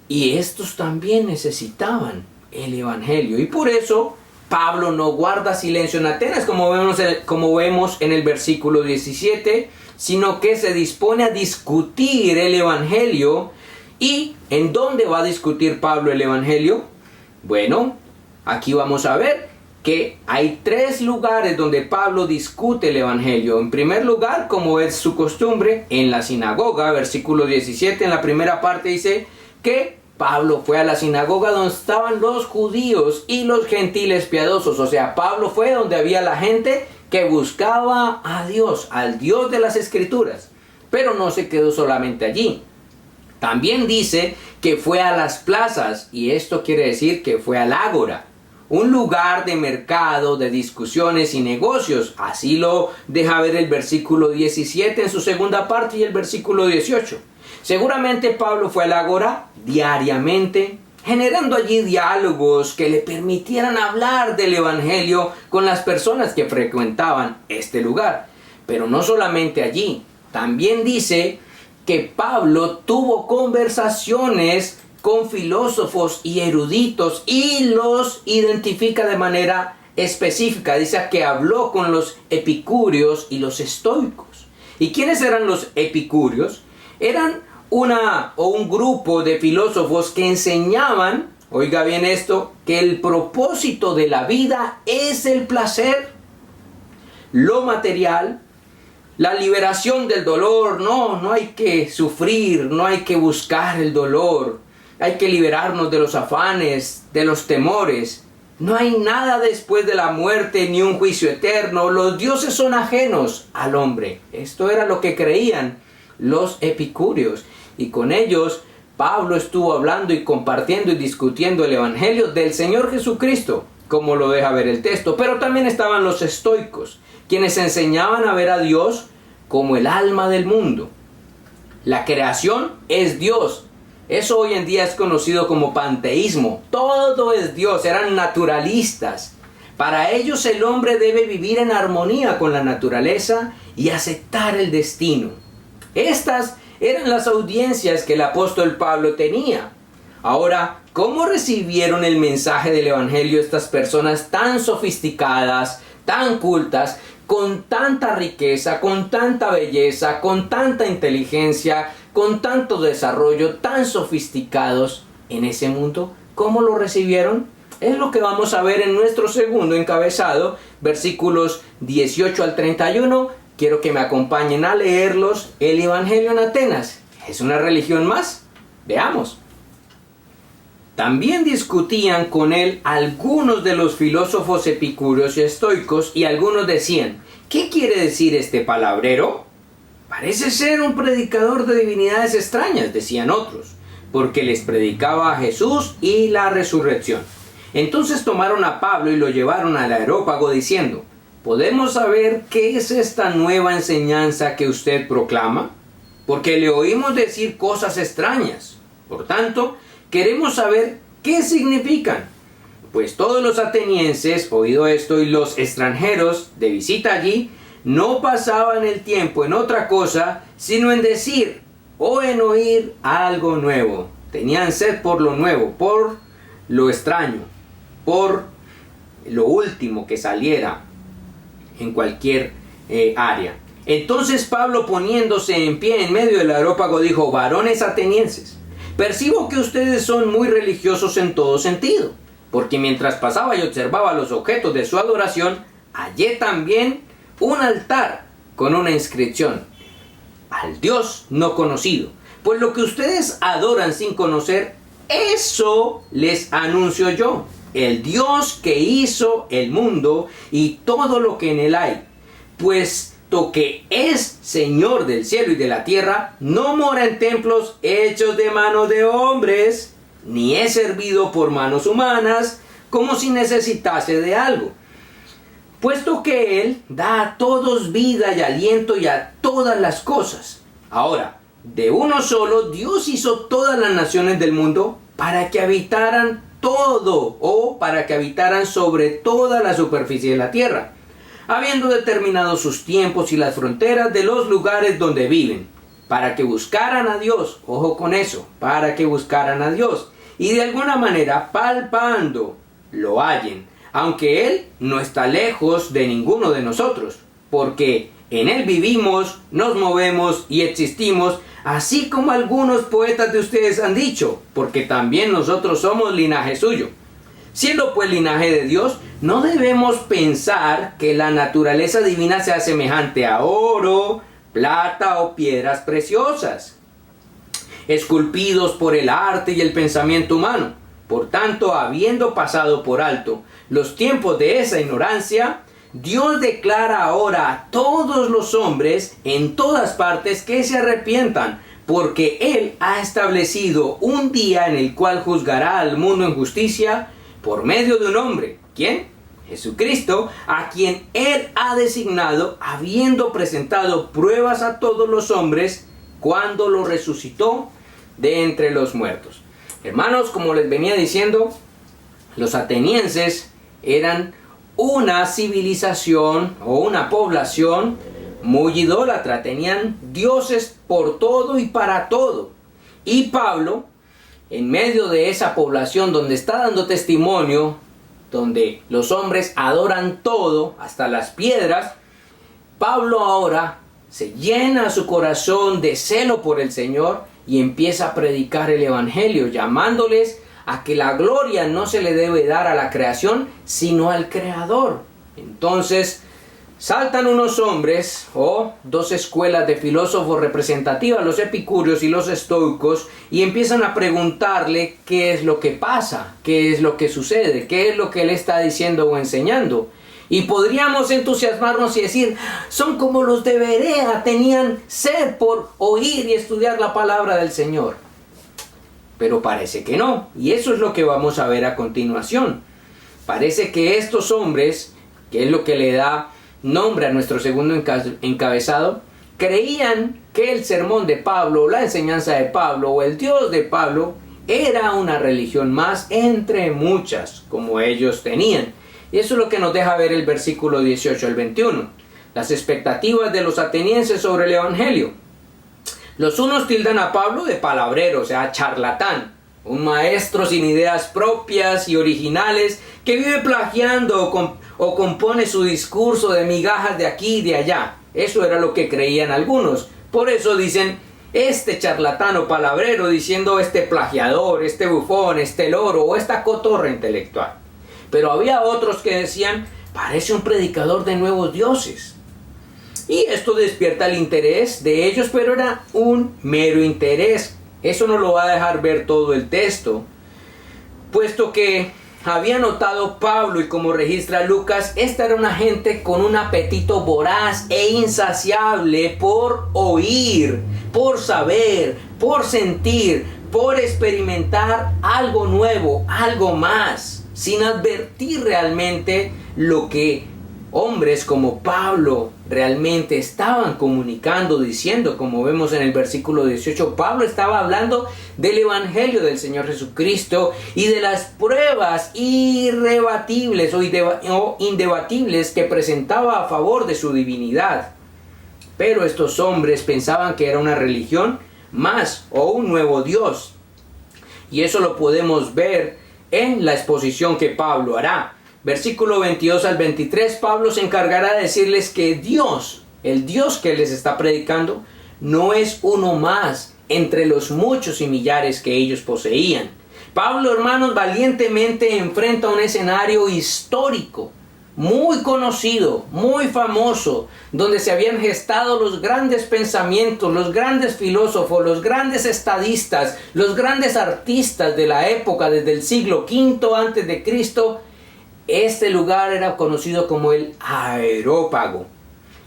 Y estos también necesitaban el Evangelio. Y por eso Pablo no guarda silencio en Atenas, como vemos en el versículo 17, sino que se dispone a discutir el Evangelio. ¿Y en dónde va a discutir Pablo el Evangelio? Bueno, aquí vamos a ver que hay 3 lugares donde Pablo discute el Evangelio. En primer lugar, como es su costumbre, en la sinagoga. Versículo 17, en la primera parte dice que Pablo fue a la sinagoga donde estaban los judíos y los gentiles piadosos. O sea, Pablo fue donde había la gente que buscaba a Dios, al Dios de las Escrituras. Pero no se quedó solamente allí. También dice que fue a las plazas, y esto quiere decir que fue al ágora, un lugar de mercado, de discusiones y negocios. Así lo deja ver el versículo 17 en su segunda parte y el versículo 18. Seguramente Pablo fue al ágora diariamente, generando allí diálogos que le permitieran hablar del Evangelio con las personas que frecuentaban este lugar. Pero no solamente allí, también dice que Pablo tuvo conversaciones con filósofos y eruditos y los identifica de manera específica. Dice que habló con los epicúreos y los estoicos. ¿Y quiénes eran los epicúreos? Eran un grupo de filósofos que enseñaban, oiga bien esto, que el propósito de la vida es el placer, lo material, la liberación del dolor. No hay que sufrir, no hay que buscar el dolor, hay que liberarnos de los afanes, de los temores. No hay nada después de la muerte ni un juicio eterno. Los dioses son ajenos al hombre. Esto era lo que creían los epicúreos. Y con ellos Pablo estuvo hablando y compartiendo y discutiendo el Evangelio del Señor Jesucristo, como lo deja ver el texto. Pero también estaban los estoicos, quienes enseñaban a ver a Dios como el alma del mundo. La creación es Dios. Eso hoy en día es conocido como panteísmo. Todo es Dios. Eran naturalistas. Para ellos el hombre debe vivir en armonía con la naturaleza y aceptar el destino. Estas eran las audiencias que el apóstol Pablo tenía. Ahora, ¿cómo recibieron el mensaje del Evangelio estas personas tan sofisticadas, tan cultas, con tanta riqueza, con tanta belleza, con tanta inteligencia, con tanto desarrollo, tan sofisticados en ese mundo? ¿Cómo lo recibieron? Es lo que vamos a ver en nuestro segundo encabezado, versículos 18 al 31. Quiero que me acompañen a leerlos. El Evangelio en Atenas, ¿es una religión más? Veamos. También discutían con él algunos de los filósofos epicúreos y estoicos, y algunos decían: ¿qué quiere decir este palabrero? Parece ser un predicador de divinidades extrañas, decían otros, porque les predicaba a Jesús y la resurrección. Entonces tomaron a Pablo y lo llevaron al areópago diciendo: ¿podemos saber qué es esta nueva enseñanza que usted proclama? Porque le oímos decir cosas extrañas. Por tanto, queremos saber qué significan. Pues todos los atenienses, oído esto, y los extranjeros de visita allí, no pasaban el tiempo en otra cosa, sino en decir o en oír algo nuevo. Tenían sed por lo nuevo, por lo extraño, por lo último que saliera en cualquier área. Entonces Pablo, poniéndose en pie en medio del areópago, dijo: varones atenienses, percibo que ustedes son muy religiosos en todo sentido, porque mientras pasaba y observaba los objetos de su adoración, hallé también un altar con una inscripción: al Dios no conocido. Pues lo que ustedes adoran sin conocer, eso les anuncio yo. El Dios que hizo el mundo y todo lo que en él hay, puesto que es Señor del cielo y de la tierra, no mora en templos hechos de manos de hombres, ni es servido por manos humanas, como si necesitase de algo, puesto que Él da a todos vida y aliento y a todas las cosas. Ahora, de uno solo Dios hizo todas las naciones del mundo para que habitaran todo, o para que habitaran sobre toda la superficie de la tierra, habiendo determinado sus tiempos y las fronteras de los lugares donde viven, para que buscaran a Dios. Ojo con eso, para que buscaran a Dios, y de alguna manera palpando lo hallen, aunque Él no está lejos de ninguno de nosotros, porque en Él vivimos, nos movemos y existimos, así como algunos poetas de ustedes han dicho, porque también nosotros somos linaje suyo. Siendo pues linaje de Dios, no debemos pensar que la naturaleza divina sea semejante a oro, plata o piedras preciosas, esculpidos por el arte y el pensamiento humano. Por tanto, habiendo pasado por alto los tiempos de esa ignorancia, Dios declara ahora a todos los hombres en todas partes que se arrepientan, porque Él ha establecido un día en el cual juzgará al mundo en justicia por medio de un hombre. ¿Quién? Jesucristo, a quien Él ha designado, habiendo presentado pruebas a todos los hombres cuando lo resucitó de entre los muertos. Hermanos, como les venía diciendo, los atenienses eran una civilización o una población muy idólatra. Tenían dioses por todo y para todo. Y Pablo, en medio de esa población donde está dando testimonio, donde los hombres adoran todo, hasta las piedras, Pablo ahora se llena su corazón de celo por el Señor y empieza a predicar el Evangelio, llamándoles a que la gloria no se le debe dar a la creación, sino al Creador. Entonces saltan unos hombres o dos escuelas de filósofos representativas, los epicúreos y los estoicos, y empiezan a preguntarle qué es lo que pasa, qué es lo que sucede, qué es lo que él está diciendo o enseñando. Y podríamos entusiasmarnos y decir, son como los de Berea, tenían sed por oír y estudiar la palabra del Señor. Pero parece que no, y eso es lo que vamos a ver a continuación. Parece que estos hombres, que es lo que le da nombre a nuestro segundo encabezado, creían que el sermón de Pablo, la enseñanza de Pablo o el Dios de Pablo era una religión más entre muchas, como ellos tenían. Y eso es lo que nos deja ver el versículo 18 al 21. Las expectativas de los atenienses sobre el Evangelio. Los unos tildan a Pablo de palabrero, o sea, charlatán, un maestro sin ideas propias y originales que vive plagiando o compone su discurso de migajas de aquí y de allá. Eso era lo que creían algunos. Por eso dicen, este charlatán o palabrero, diciendo este plagiador, este bufón, este loro o esta cotorra intelectual. Pero había otros que decían, parece un predicador de nuevos dioses. Y esto despierta el interés de ellos, pero era un mero interés. Eso no lo va a dejar ver todo el texto, puesto que había notado Pablo, y como registra Lucas, esta era una gente con un apetito voraz e insaciable por oír, por saber, por sentir, por experimentar algo nuevo, algo más, sin advertir realmente lo que hombres como Pablo realmente estaban comunicando, diciendo, como vemos en el versículo 18, Pablo estaba hablando del Evangelio del Señor Jesucristo y de las pruebas irrebatibles o indebatibles que presentaba a favor de su divinidad. Pero estos hombres pensaban que era una religión más o un nuevo Dios. Y eso lo podemos ver en la exposición que Pablo hará. Versículo 22 al 23, Pablo se encargará de decirles que Dios, el Dios que les está predicando, no es uno más entre los muchos y millares que ellos poseían. Pablo, hermanos, valientemente enfrenta un escenario histórico, muy conocido, muy famoso, donde se habían gestado los grandes pensamientos, los grandes filósofos, los grandes estadistas, los grandes artistas de la época, desde el siglo V antes de Cristo. Este lugar era conocido como el Areópago.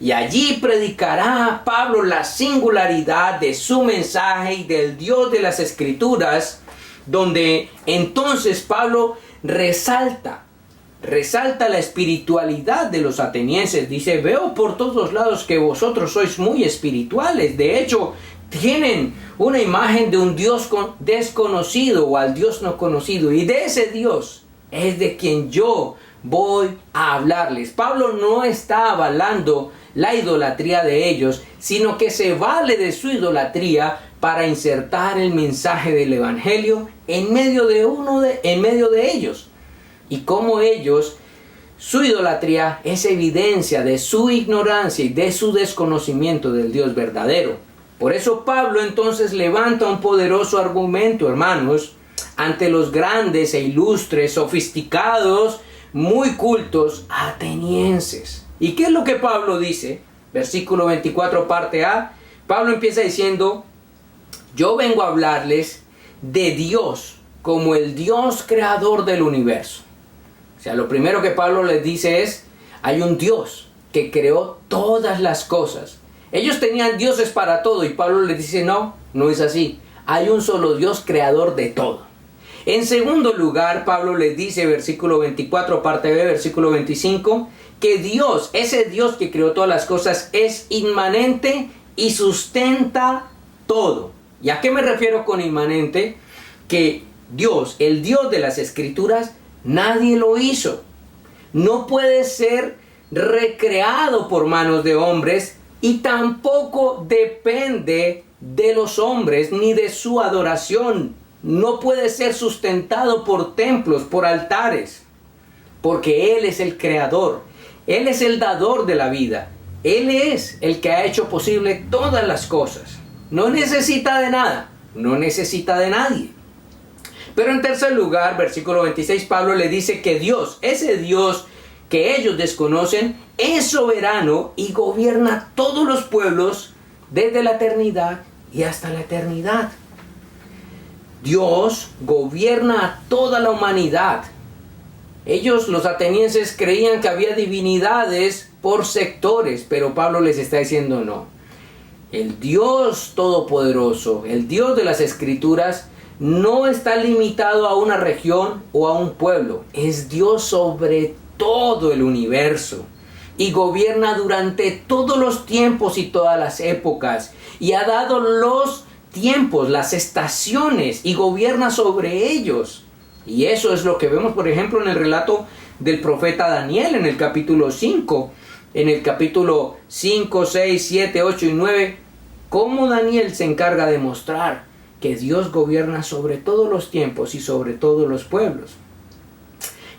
Y allí predicará Pablo la singularidad de su mensaje y del Dios de las Escrituras, donde entonces Pablo resalta la espiritualidad de los atenienses. Dice, veo por todos lados que vosotros sois muy espirituales. De hecho, tienen una imagen de un Dios desconocido o al Dios no conocido. Y de ese Dios es de quien yo voy a hablarles. Pablo no está avalando la idolatría de ellos, sino que se vale de su idolatría para insertar el mensaje del evangelio en medio de ellos. Y como ellos, su idolatría es evidencia de su ignorancia y de su desconocimiento del Dios verdadero. Por eso Pablo entonces levanta un poderoso argumento, hermanos, ante los grandes e ilustres, sofisticados, muy cultos atenienses. ¿Y qué es lo que Pablo dice? Versículo 24, parte A. Pablo empieza diciendo, yo vengo a hablarles de Dios como el Dios creador del universo. O sea, lo primero que Pablo les dice es, hay un Dios que creó todas las cosas. Ellos tenían dioses para todo y Pablo les dice, no es así. Hay un solo Dios creador de todo. En segundo lugar, Pablo les dice, versículo 24, parte B, versículo 25, que Dios, ese Dios que creó todas las cosas, es inmanente y sustenta todo. ¿Y a qué me refiero con inmanente? Que Dios, el Dios de las Escrituras, nadie lo hizo. No puede ser recreado por manos de hombres y tampoco depende de los hombres ni de su adoración. No puede ser sustentado por templos, por altares, porque Él es el creador. Él es el dador de la vida. Él es el que ha hecho posible todas las cosas. No necesita de nada, no necesita de nadie. Pero en tercer lugar, versículo 26, Pablo le dice que Dios, ese Dios que ellos desconocen, es soberano y gobierna todos los pueblos desde la eternidad y hasta la eternidad. Dios gobierna a toda la humanidad. Ellos, los atenienses, creían que había divinidades por sectores, pero Pablo les está diciendo no. El Dios todopoderoso, el Dios de las Escrituras, no está limitado a una región o a un pueblo. Es Dios sobre todo el universo y gobierna durante todos los tiempos y todas las épocas. Y ha dado los tiempos, las estaciones, y gobierna sobre ellos. Y eso es lo que vemos, por ejemplo, en el relato del profeta Daniel, en el capítulo 5. En el capítulo 5, 6, 7, 8 y 9, cómo Daniel se encarga de mostrar que Dios gobierna sobre todos los tiempos y sobre todos los pueblos.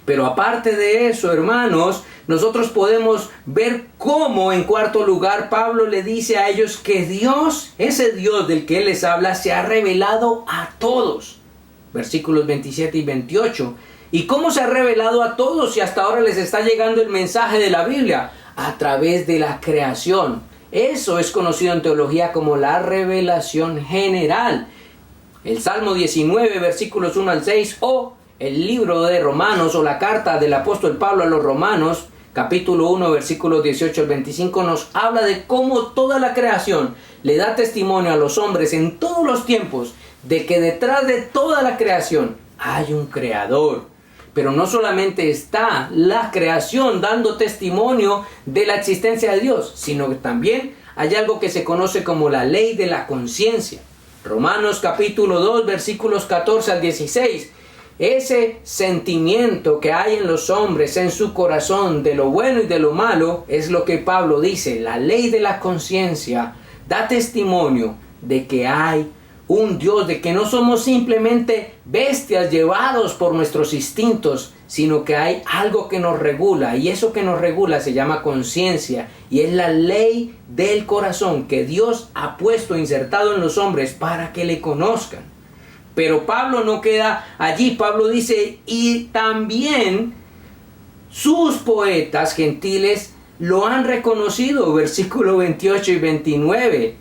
Pero aparte de eso, hermanos, nosotros podemos ver cómo, en cuarto lugar, Pablo le dice a ellos que Dios, ese Dios del que él les habla, se ha revelado a todos. Versículos 27 y 28. ¿Y cómo se ha revelado a todos si hasta ahora les está llegando el mensaje de la Biblia? A través de la creación. Eso es conocido en teología como la revelación general. El Salmo 19, versículos 1 al 6, o el libro de Romanos, o la carta del apóstol Pablo a los Romanos, capítulo 1, versículos 18 al 25, nos habla de cómo toda la creación le da testimonio a los hombres en todos los tiempos de que detrás de toda la creación hay un creador. Pero no solamente está la creación dando testimonio de la existencia de Dios, sino que también hay algo que se conoce como la ley de la conciencia. Romanos capítulo 2, versículos 14 al 16. Ese sentimiento que hay en los hombres, en su corazón, de lo bueno y de lo malo, es lo que Pablo dice. La ley de la conciencia da testimonio de que hay un Dios, de que no somos simplemente bestias llevados por nuestros instintos, sino que hay algo que nos regula, y eso que nos regula se llama conciencia, y es la ley del corazón que Dios ha puesto, insertado en los hombres para que le conozcan. Pero Pablo no queda allí. Pablo dice, y también sus poetas gentiles lo han reconocido, versículo 28 y 29.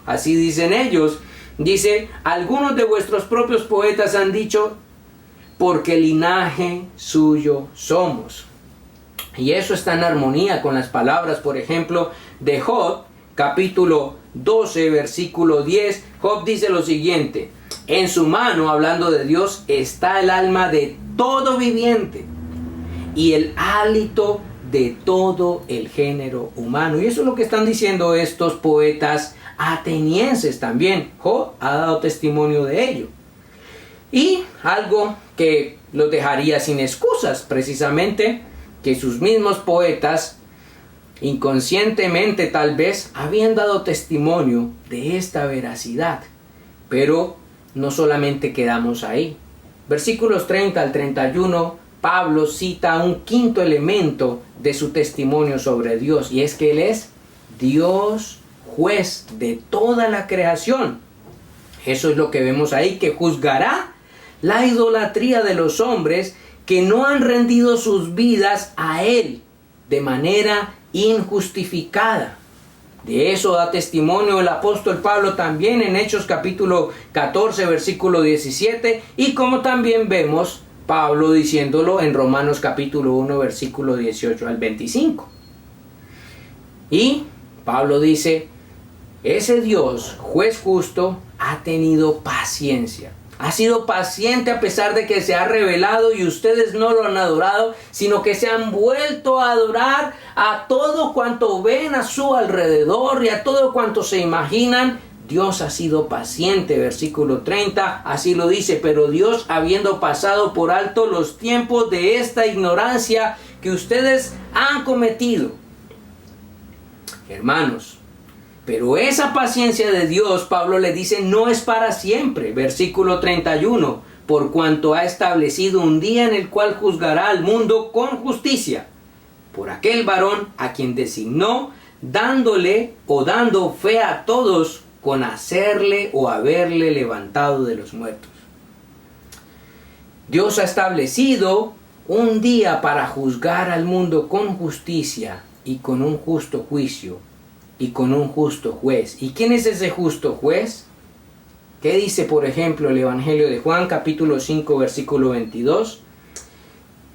Así dicen ellos. Dice, algunos de vuestros propios poetas han dicho, porque linaje suyo somos. Y eso está en armonía con las palabras, por ejemplo, de Job, capítulo 12, versículo 10. Job dice lo siguiente: En su mano, hablando de Dios, está el alma de todo viviente y el hálito de todo el género humano. Y eso es lo que están diciendo estos poetas atenienses también. Job ha dado testimonio de ello. Y algo que los dejaría sin excusas, precisamente, que sus mismos poetas, inconscientemente tal vez, habían dado testimonio de esta veracidad. Pero no solamente quedamos ahí. Versículos 30 al 31, Pablo cita un quinto elemento de su testimonio sobre Dios, y es que Él es Dios juez de toda la creación. Eso es lo que vemos ahí, que juzgará la idolatría de los hombres que no han rendido sus vidas a Él de manera injustificada. De eso da testimonio el apóstol Pablo también en Hechos capítulo 14, versículo 17, y como también vemos Pablo diciéndolo en Romanos capítulo 1, versículo 18 al 25. Y Pablo dice, ese Dios, juez justo, ha tenido paciencia. Ha sido paciente a pesar de que se ha revelado y ustedes no lo han adorado, sino que se han vuelto a adorar a todo cuanto ven a su alrededor y a todo cuanto se imaginan. Dios ha sido paciente, versículo 30, así lo dice, pero Dios, habiendo pasado por alto los tiempos de esta ignorancia que ustedes han cometido. Hermanos, pero esa paciencia de Dios, Pablo le dice, no es para siempre. Versículo 31, por cuanto ha establecido un día en el cual juzgará al mundo con justicia, por aquel varón a quien designó, dándole o dando fe a todos con hacerle o haberle levantado de los muertos. Dios ha establecido un día para juzgar al mundo con justicia y con un justo juicio y con un justo juez. ¿Y quién es ese justo juez? ¿Qué dice, por ejemplo, el Evangelio de Juan, capítulo 5, versículo 22?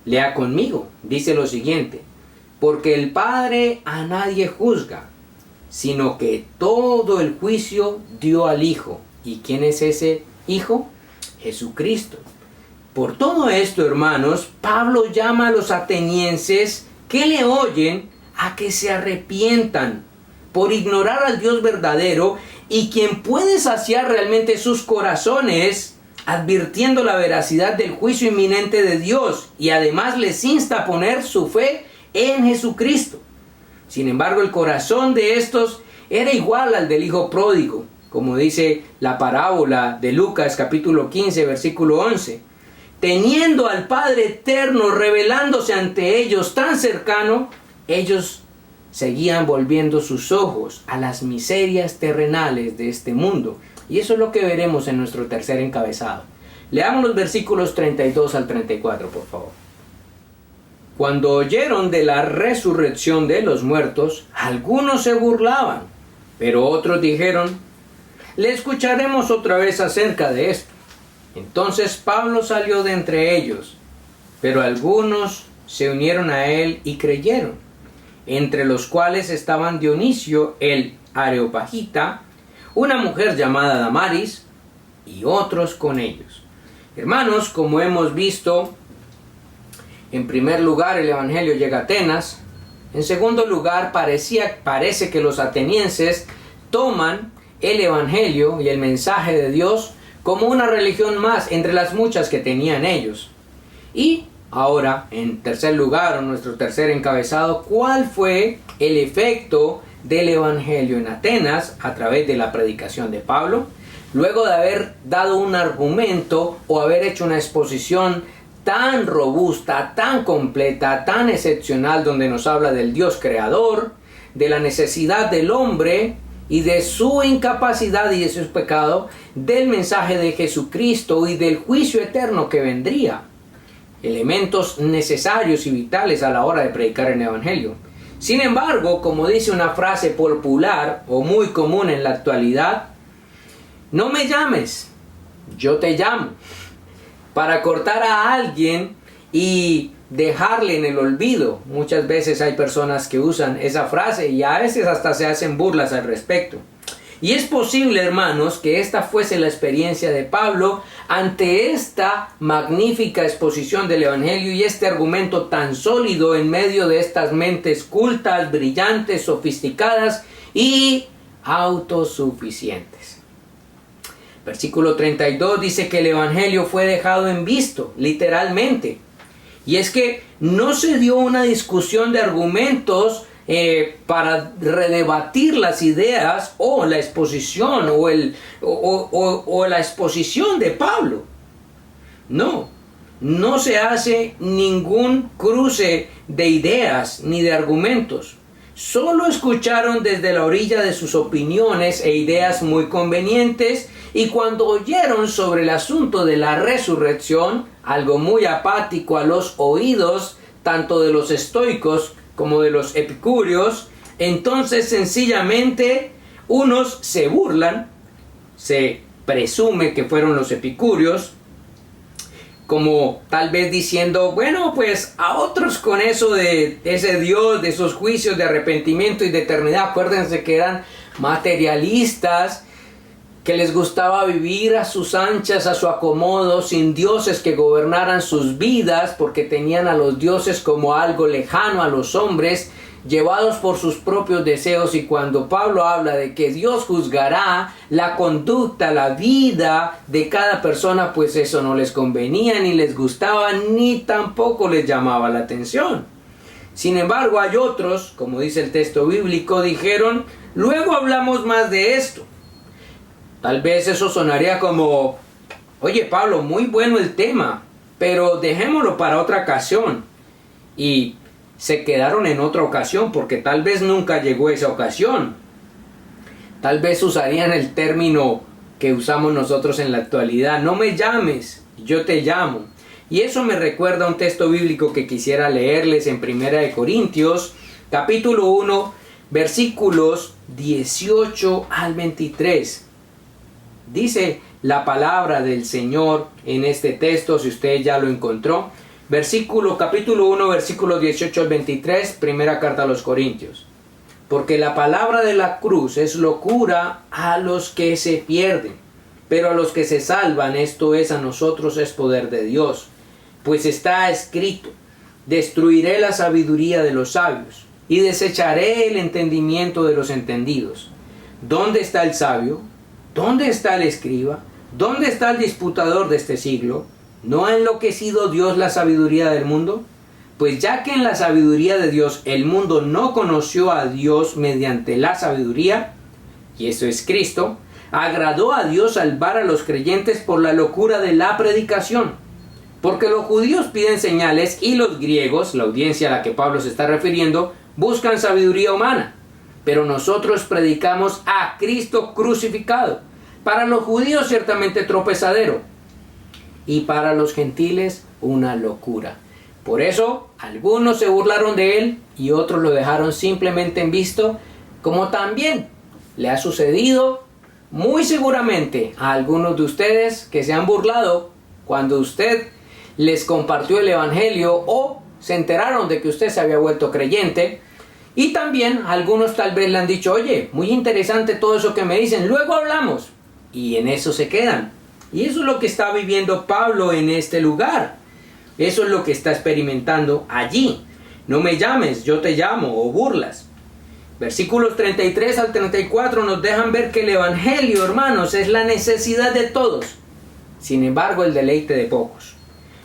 Lea conmigo, dice lo siguiente: porque el Padre a nadie juzga, sino que todo el juicio dio al Hijo. ¿Y quién es ese Hijo? Jesucristo. Por todo esto, hermanos, Pablo llama a los atenienses que le oyen a que se arrepientan por ignorar al Dios verdadero y quien puede saciar realmente sus corazones, advirtiendo la veracidad del juicio inminente de Dios, y además les insta a poner su fe en Jesucristo. Sin embargo, el corazón de estos era igual al del hijo pródigo, como dice la parábola de Lucas capítulo 15, versículo 11. Teniendo al Padre eterno revelándose ante ellos tan cercano, ellos seguían volviendo sus ojos a las miserias terrenales de este mundo. Y eso es lo que veremos en nuestro tercer encabezado. Leamos los versículos 32 al 34, por favor. Cuando oyeron de la resurrección de los muertos, algunos se burlaban, pero otros dijeron, le escucharemos otra vez acerca de esto. Entonces Pablo salió de entre ellos, pero algunos se unieron a él y creyeron, entre los cuales estaban Dionisio el Areopagita, una mujer llamada Damaris, y otros con ellos. Hermanos, como hemos visto, en primer lugar el Evangelio llega a Atenas. En segundo lugar, parece que los atenienses toman el Evangelio y el mensaje de Dios como una religión más entre las muchas que tenían ellos. Y ahora, en tercer lugar, en nuestro tercer encabezado, ¿cuál fue el efecto del Evangelio en Atenas a través de la predicación de Pablo? Luego de haber dado un argumento o haber hecho una exposición tan robusta, tan completa, tan excepcional, donde nos habla del Dios creador, de la necesidad del hombre y de su incapacidad y de su pecado, del mensaje de Jesucristo y del juicio eterno que vendría. Elementos necesarios y vitales a la hora de predicar el Evangelio. Sin embargo, como dice una frase popular o muy común en la actualidad, no me llames, yo te llamo. Para cortar a alguien y dejarle en el olvido. Muchas veces hay personas que usan esa frase y a veces hasta se hacen burlas al respecto. Y es posible, hermanos, que esta fuese la experiencia de Pablo ante esta magnífica exposición del Evangelio y este argumento tan sólido en medio de estas mentes cultas, brillantes, sofisticadas y autosuficientes. Versículo 32 dice que el Evangelio fue dejado en visto, literalmente. Y es que no se dio una discusión de argumentos para redebatir las ideas o la exposición o la exposición de Pablo. No se hace ningún cruce de ideas ni de argumentos. Solo escucharon desde la orilla de sus opiniones e ideas muy convenientes, y cuando oyeron sobre el asunto de la resurrección, algo muy apático a los oídos tanto de los estoicos como de los epicúreos, entonces sencillamente unos se burlan, se presume que fueron los epicúreos, como tal vez diciendo, bueno, pues a otros con eso de ese Dios, de esos juicios de arrepentimiento y de eternidad, acuérdense que eran materialistas, que les gustaba vivir a sus anchas, a su acomodo, sin dioses que gobernaran sus vidas, porque tenían a los dioses como algo lejano a los hombres, llevados por sus propios deseos. Y cuando Pablo habla de que Dios juzgará la conducta, la vida de cada persona, pues eso no les convenía, ni les gustaba, ni tampoco les llamaba la atención. Sin embargo, hay otros, como dice el texto bíblico, dijeron, luego hablamos más de esto. Tal vez eso sonaría como, oye Pablo, muy bueno el tema, pero dejémoslo para otra ocasión. Y se quedaron en otra ocasión porque tal vez nunca llegó esa ocasión. Tal vez usarían el término que usamos nosotros en la actualidad, no me llames, yo te llamo. Y eso me recuerda a un texto bíblico que quisiera leerles en 1 Corintios, capítulo 1, versículos 18 al 23. Dice la palabra del Señor en este texto, si usted ya lo encontró. Capítulo 1, versículos 18 al 23, primera carta a los Corintios. Porque la palabra de la cruz es locura a los que se pierden, pero a los que se salvan, esto es, a nosotros es poder de Dios. Pues está escrito, destruiré la sabiduría de los sabios y desecharé el entendimiento de los entendidos. ¿Dónde está el sabio? ¿Dónde está el escriba? ¿Dónde está el disputador de este siglo? ¿No ha enloquecido Dios la sabiduría del mundo? Pues ya que en la sabiduría de Dios el mundo no conoció a Dios mediante la sabiduría, y eso es Cristo, agradó a Dios salvar a los creyentes por la locura de la predicación. Porque los judíos piden señales y los griegos, la audiencia a la que Pablo se está refiriendo, buscan sabiduría humana. Pero nosotros predicamos a Cristo crucificado. Para los judíos ciertamente tropezadero, y para los gentiles una locura. Por eso algunos se burlaron de él y otros lo dejaron simplemente en visto, como también le ha sucedido muy seguramente a algunos de ustedes que se han burlado cuando usted les compartió el evangelio o se enteraron de que usted se había vuelto creyente. Y también algunos tal vez le han dicho, oye, muy interesante todo eso que me dicen, luego hablamos. Y en eso se quedan. Y eso es lo que está viviendo Pablo en este lugar. Eso es lo que está experimentando allí. No me llames, yo te llamo, o burlas. Versículos 33 al 34 nos dejan ver que el evangelio, hermanos, es la necesidad de todos. Sin embargo, el deleite de pocos.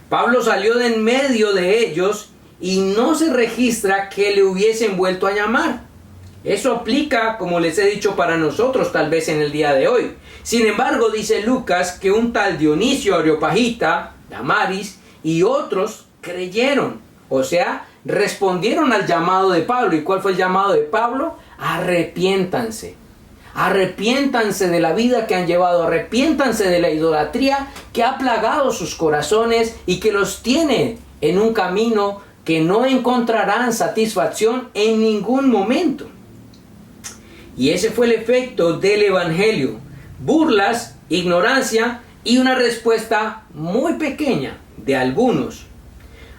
Pablo salió de en medio de ellos y no se registra que le hubiesen vuelto a llamar. Eso aplica, como les he dicho, para nosotros tal vez en el día de hoy. Sin embargo, dice Lucas que un tal Dionisio Areopagita, Damaris y otros creyeron. O sea, respondieron al llamado de Pablo. ¿Y cuál fue el llamado de Pablo? Arrepiéntanse. Arrepiéntanse de la vida que han llevado. Arrepiéntanse de la idolatría que ha plagado sus corazones y que los tiene en un camino que no encontrarán satisfacción en ningún momento. Y ese fue el efecto del evangelio. Burlas, ignorancia y una respuesta muy pequeña de algunos.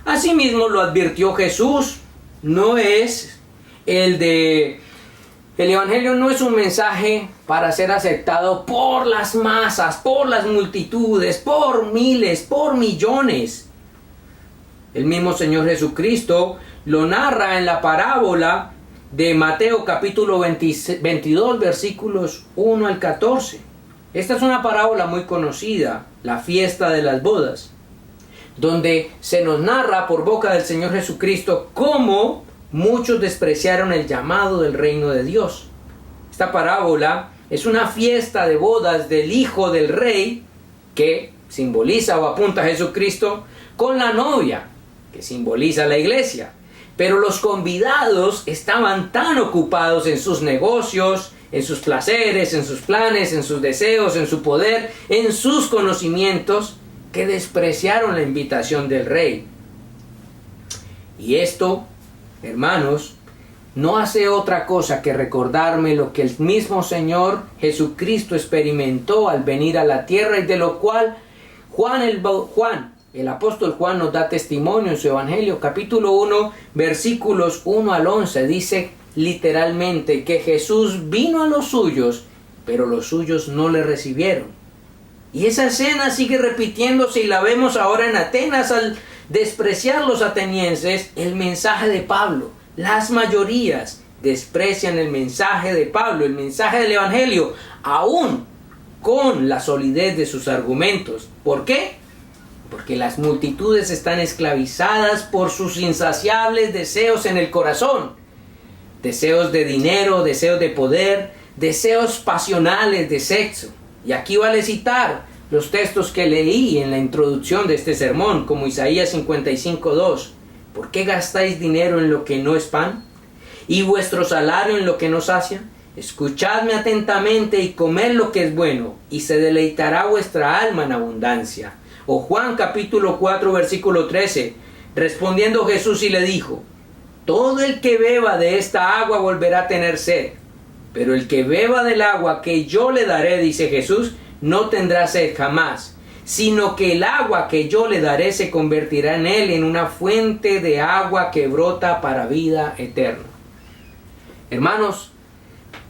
Asimismo lo advirtió Jesús. No es el de El Evangelio no es un mensaje para ser aceptado por las masas, por las multitudes, por miles, por millones. El mismo Señor Jesucristo lo narra en la parábola de Mateo capítulo 22, versículos 1 al 14. Esta es una parábola muy conocida, la fiesta de las bodas, donde se nos narra por boca del Señor Jesucristo cómo muchos despreciaron el llamado del reino de Dios. Esta parábola es una fiesta de bodas del hijo del rey, que simboliza o apunta a Jesucristo, con la novia, que simboliza la iglesia. Pero los convidados estaban tan ocupados en sus negocios, en sus placeres, en sus planes, en sus deseos, en su poder, en sus conocimientos, que despreciaron la invitación del rey. Y esto, hermanos, no hace otra cosa que recordarme lo que el mismo Señor Jesucristo experimentó al venir a la tierra, y de lo cual el apóstol Juan nos da testimonio en su Evangelio, capítulo 1, versículos 1 al 11. Dice literalmente que Jesús vino a los suyos, pero los suyos no le recibieron. Y esa escena sigue repitiéndose, y la vemos ahora en Atenas al despreciar los atenienses el mensaje de Pablo. Las mayorías desprecian el mensaje de Pablo, el mensaje del Evangelio, aún con la solidez de sus argumentos. ¿Por qué? Porque las multitudes están esclavizadas por sus insaciables deseos en el corazón. Deseos de dinero, deseos de poder, deseos pasionales de sexo. Y aquí vale citar los textos que leí en la introducción de este sermón, como Isaías 55:2. ¿Por qué gastáis dinero en lo que no es pan? ¿Y vuestro salario en lo que no sacia? Escuchadme atentamente y comed lo que es bueno, y se deleitará vuestra alma en abundancia. O Juan capítulo 4, versículo 13. Respondiendo Jesús y le dijo: todo el que beba de esta agua volverá a tener sed, pero el que beba del agua que yo le daré, dice Jesús, no tendrá sed jamás, sino que el agua que yo le daré se convertirá en él en una fuente de agua que brota para vida eterna. Hermanos,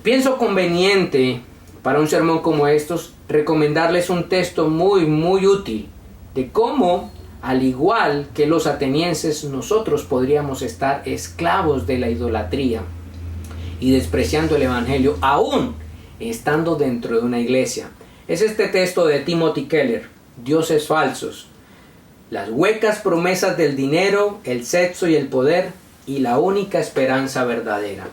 pienso conveniente para un sermón como estos recomendarles un texto muy útil de cómo, al igual que los atenienses, nosotros podríamos estar esclavos de la idolatría y despreciando el Evangelio, aún estando dentro de una iglesia. Es este texto de Timothy Keller, Dioses falsos, las huecas promesas del dinero, el sexo y el poder, y la única esperanza verdadera.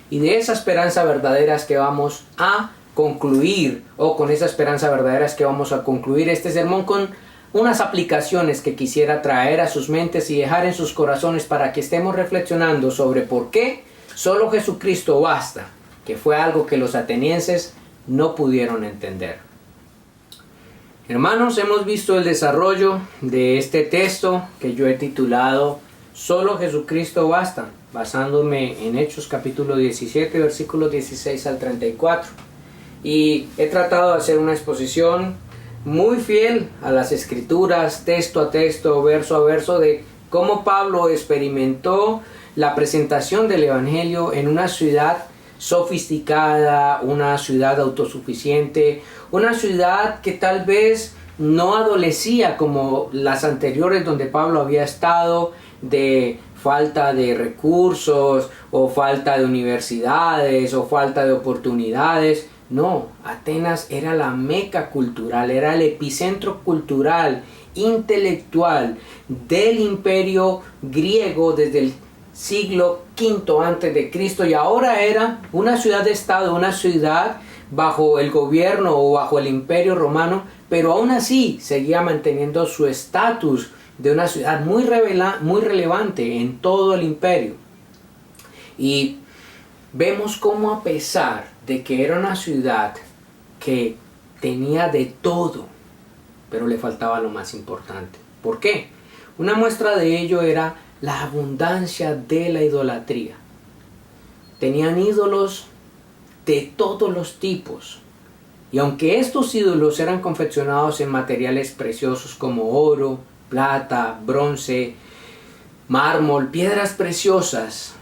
Y de esa esperanza verdadera es que vamos a concluir, o con esa esperanza verdadera es que vamos a concluir este sermón, con unas aplicaciones que quisiera traer a sus mentes y dejar en sus corazones para que estemos reflexionando sobre por qué solo Jesucristo basta, que fue algo que los atenienses no pudieron entender. Hermanos, hemos visto el desarrollo de este texto que yo he titulado Solo Jesucristo basta, basándome en Hechos capítulo 17, versículos 16 al 34. Y he tratado de hacer una exposición muy fiel a las Escrituras, texto a texto, verso a verso, de cómo Pablo experimentó la presentación del Evangelio en una ciudad sofisticada, una ciudad autosuficiente, una ciudad que tal vez no adolecía como las anteriores donde Pablo había estado, de falta de recursos o falta de universidades o falta de oportunidades. No, Atenas era la meca cultural, era el epicentro cultural, intelectual del imperio griego desde el siglo V antes de Cristo, y ahora era una ciudad de estado, una ciudad bajo el gobierno o bajo el imperio romano, pero aún así seguía manteniendo su estatus de una ciudad muy relevante en todo el imperio. Y vemos cómo, a pesar de que era una ciudad que tenía de todo, pero le faltaba lo más importante. ¿Por qué? Una muestra de ello era la abundancia de la idolatría. Tenían ídolos de todos los tipos. Y aunque estos ídolos eran confeccionados en materiales preciosos como oro, plata, bronce, mármol, piedras preciosas,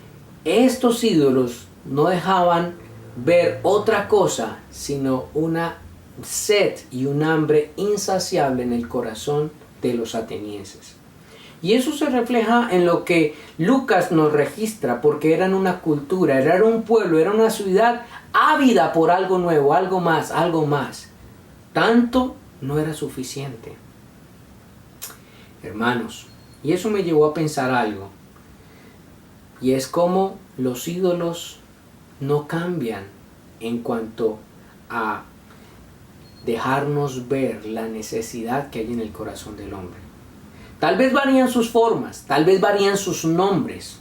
estos ídolos no dejaban ver otra cosa sino una sed y un hambre insaciable en el corazón de los atenienses. Y eso se refleja en lo que Lucas nos registra, porque eran una cultura, era un pueblo, era una ciudad ávida por algo nuevo, algo más, algo más. Tanto no era suficiente. Hermanos, y eso me llevó a pensar algo, y es como los ídolos no cambian en cuanto a dejarnos ver la necesidad que hay en el corazón del hombre. Tal vez varían sus formas, tal vez varían sus nombres.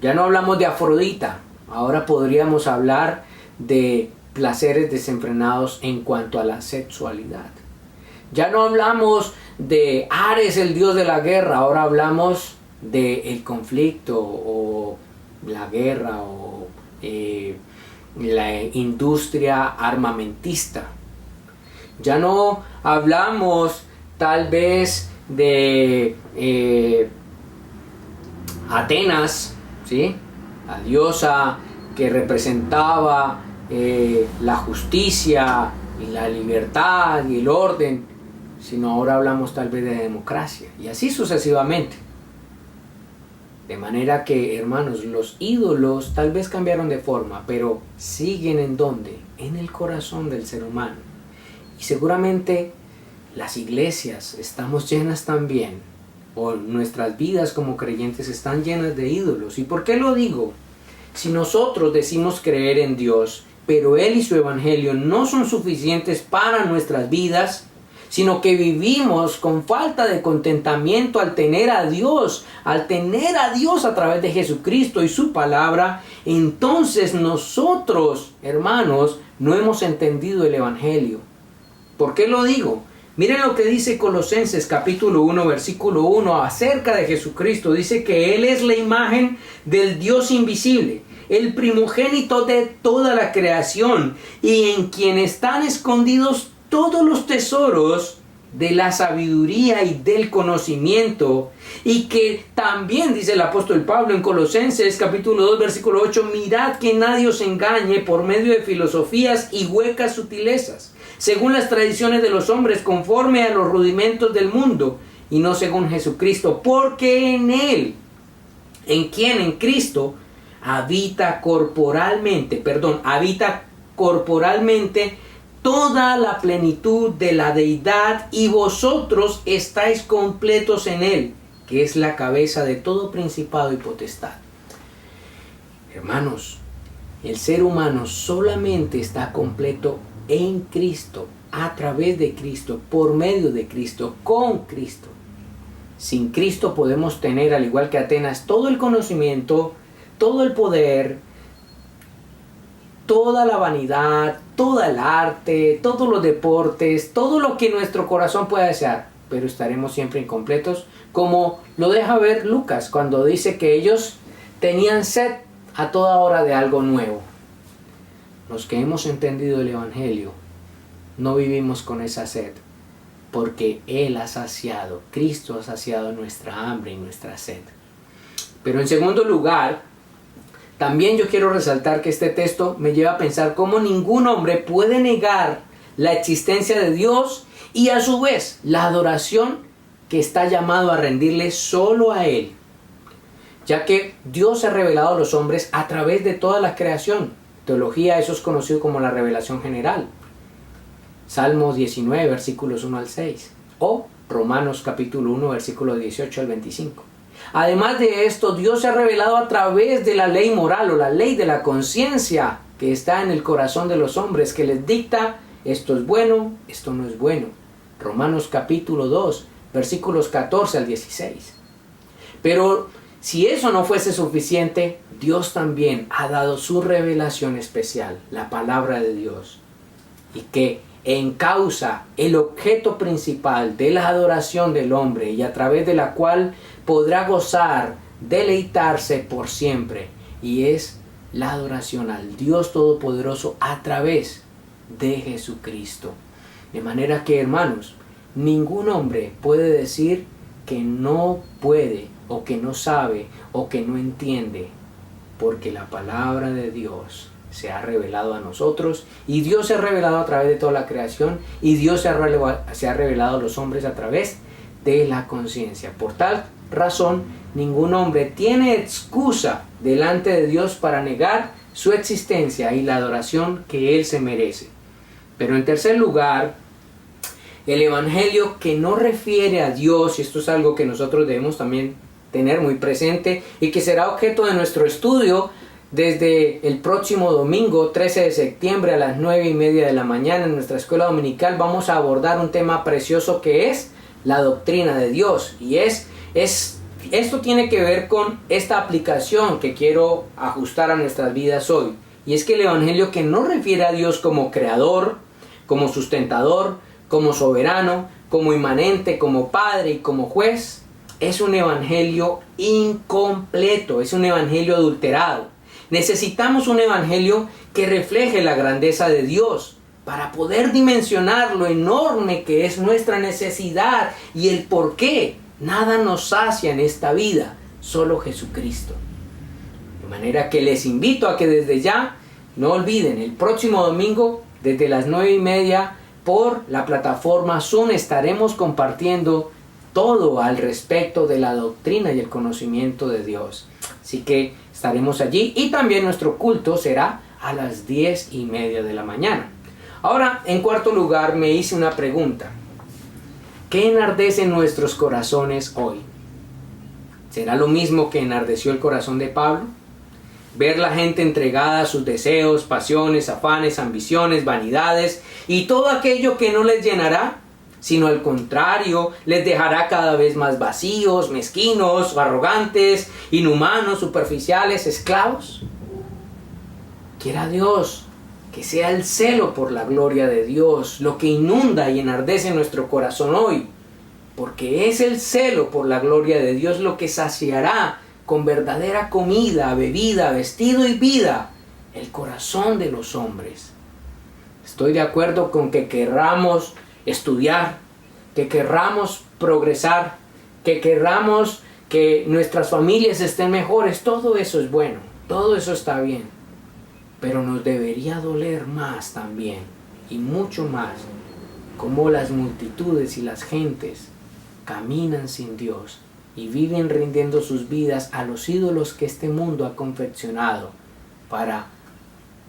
Ya no hablamos de Afrodita, ahora podríamos hablar de placeres desenfrenados en cuanto a la sexualidad. Ya no hablamos de Ares, el dios de la guerra, ahora hablamos del conflicto o la guerra o la industria armamentista. Ya no hablamos tal vez de Atenas, ¿sí? La diosa que representaba la justicia y la libertad y el orden, sino ahora hablamos tal vez de democracia, y así sucesivamente. De manera que, hermanos, los ídolos tal vez cambiaron de forma, pero siguen ¿en dónde? En el corazón del ser humano. Y seguramente las iglesias estamos llenas también, o nuestras vidas como creyentes están llenas de ídolos. ¿Y por qué lo digo? Si nosotros decimos creer en Dios, pero Él y su Evangelio no son suficientes para nuestras vidas, sino que vivimos con falta de contentamiento al tener a Dios a través de Jesucristo y su palabra, entonces nosotros, hermanos, no hemos entendido el Evangelio. ¿Por qué lo digo? Miren lo que dice Colosenses capítulo 1, versículo 1 acerca de Jesucristo. Dice que Él es la imagen del Dios invisible, el primogénito de toda la creación, y en quien están escondidos todos los tesoros de la sabiduría y del conocimiento, y que también dice el apóstol Pablo en Colosenses capítulo 2 versículo 8, mirad que nadie os engañe por medio de filosofías y huecas sutilezas, según las tradiciones de los hombres, conforme a los rudimentos del mundo, y no según Jesucristo, porque en Él, en Cristo, habita corporalmente toda la plenitud de la deidad, y vosotros estáis completos en Él, que es la cabeza de todo principado y potestad. Hermanos, el ser humano solamente está completo en Cristo, a través de Cristo, por medio de Cristo, con Cristo. Sin Cristo podemos tener, al igual que Atenas, todo el conocimiento, todo el poder, toda la vanidad, todo el arte, todos los deportes, todo lo que nuestro corazón pueda desear, pero estaremos siempre incompletos, como lo deja ver Lucas cuando dice que ellos tenían sed a toda hora de algo nuevo. Los que hemos entendido el Evangelio no vivimos con esa sed, porque Él ha saciado, Cristo ha saciado nuestra hambre y nuestra sed. Pero en segundo lugar, también yo quiero resaltar que este texto me lleva a pensar cómo ningún hombre puede negar la existencia de Dios y a su vez la adoración que está llamado a rendirle solo a Él, ya que Dios se ha revelado a los hombres a través de toda la creación. Teología, eso es conocido como la revelación general. Salmos 19, versículos 1 al 6. O Romanos capítulo 1, versículos 18 al 25. Además de esto, Dios se ha revelado a través de la ley moral o la ley de la conciencia que está en el corazón de los hombres, que les dicta esto es bueno, esto no es bueno. Romanos capítulo 2, versículos 14 al 16. Pero si eso no fuese suficiente, Dios también ha dado su revelación especial, la palabra de Dios, y que encausa el objeto principal de la adoración del hombre y a través de la cual podrá gozar, deleitarse por siempre, y es la adoración al Dios Todopoderoso a través de Jesucristo. De manera que, hermanos, ningún hombre puede decir que no puede, o que no sabe, o que no entiende, porque la palabra de Dios se ha revelado a nosotros, y Dios se ha revelado a través de toda la creación, y Dios se ha revelado a los hombres a través de la conciencia. Por tal razón, ningún hombre tiene excusa delante de Dios para negar su existencia y la adoración que Él se merece. Pero en tercer lugar, el evangelio que no refiere a Dios, y esto es algo que nosotros debemos también tener muy presente y que será objeto de nuestro estudio desde el próximo domingo 13 de septiembre a las 9:30 de la mañana en nuestra escuela dominical. Vamos a abordar un tema precioso que es la doctrina de Dios, y esto tiene que ver con esta aplicación que quiero ajustar a nuestras vidas hoy, y es que el evangelio que no refiere a Dios como creador, como sustentador, como soberano, como inmanente, como padre y como juez, es un evangelio incompleto, es un evangelio adulterado. Necesitamos un evangelio que refleje la grandeza de Dios para poder dimensionar lo enorme que es nuestra necesidad y el por qué nada nos sacia en esta vida, solo Jesucristo. De manera que les invito a que desde ya no olviden, el próximo domingo desde las 9:30 por la plataforma Zoom estaremos compartiendo todo al respecto de la doctrina y el conocimiento de Dios. Así que estaremos allí, y también nuestro culto será a las 10:30 de la mañana. Ahora, en cuarto lugar, me hice una pregunta. ¿Qué enardece nuestros corazones hoy? ¿Será lo mismo que enardeció el corazón de Pablo? Ver la gente entregada a sus deseos, pasiones, afanes, ambiciones, vanidades y todo aquello que no les llenará, sino al contrario, les dejará cada vez más vacíos, mezquinos, arrogantes, inhumanos, superficiales, esclavos. Quiera Dios que sea el celo por la gloria de Dios lo que inunda y enardece nuestro corazón hoy, porque es el celo por la gloria de Dios lo que saciará con verdadera comida, bebida, vestido y vida el corazón de los hombres. Estoy de acuerdo con que querramos estudiar, que querramos progresar, que querramos que nuestras familias estén mejores. Todo eso es bueno, todo eso está bien, pero nos debería doler más también, y mucho más, cómo las multitudes y las gentes caminan sin Dios y viven rindiendo sus vidas a los ídolos que este mundo ha confeccionado para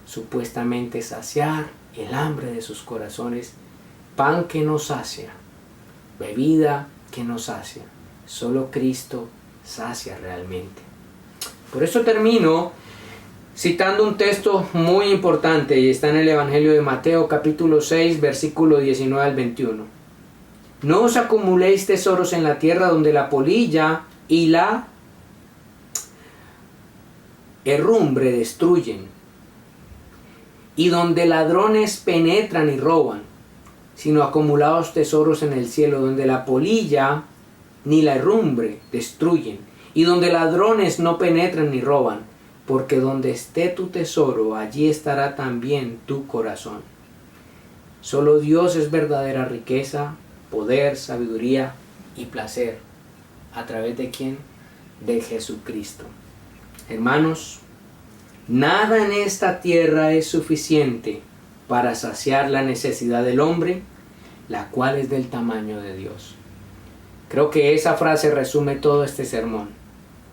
supuestamente saciar el hambre de sus corazones. Pan que no sacia, bebida que no sacia, solo Cristo sacia realmente. Por eso termino citando un texto muy importante, y está en el Evangelio de Mateo capítulo 6 versículo 19 al 21. No os acumuléis tesoros en la tierra, donde la polilla y la herrumbre destruyen, y donde ladrones penetran y roban, sino acumulaos tesoros en el cielo, donde la polilla ni la herrumbre destruyen, y donde ladrones no penetran ni roban, porque donde esté tu tesoro, allí estará también tu corazón. Solo Dios es verdadera riqueza, poder, sabiduría y placer. ¿A través de quién? De Jesucristo. Hermanos, nada en esta tierra es suficiente para saciar la necesidad del hombre, la cual es del tamaño de Dios. Creo que esa frase resume todo este sermón.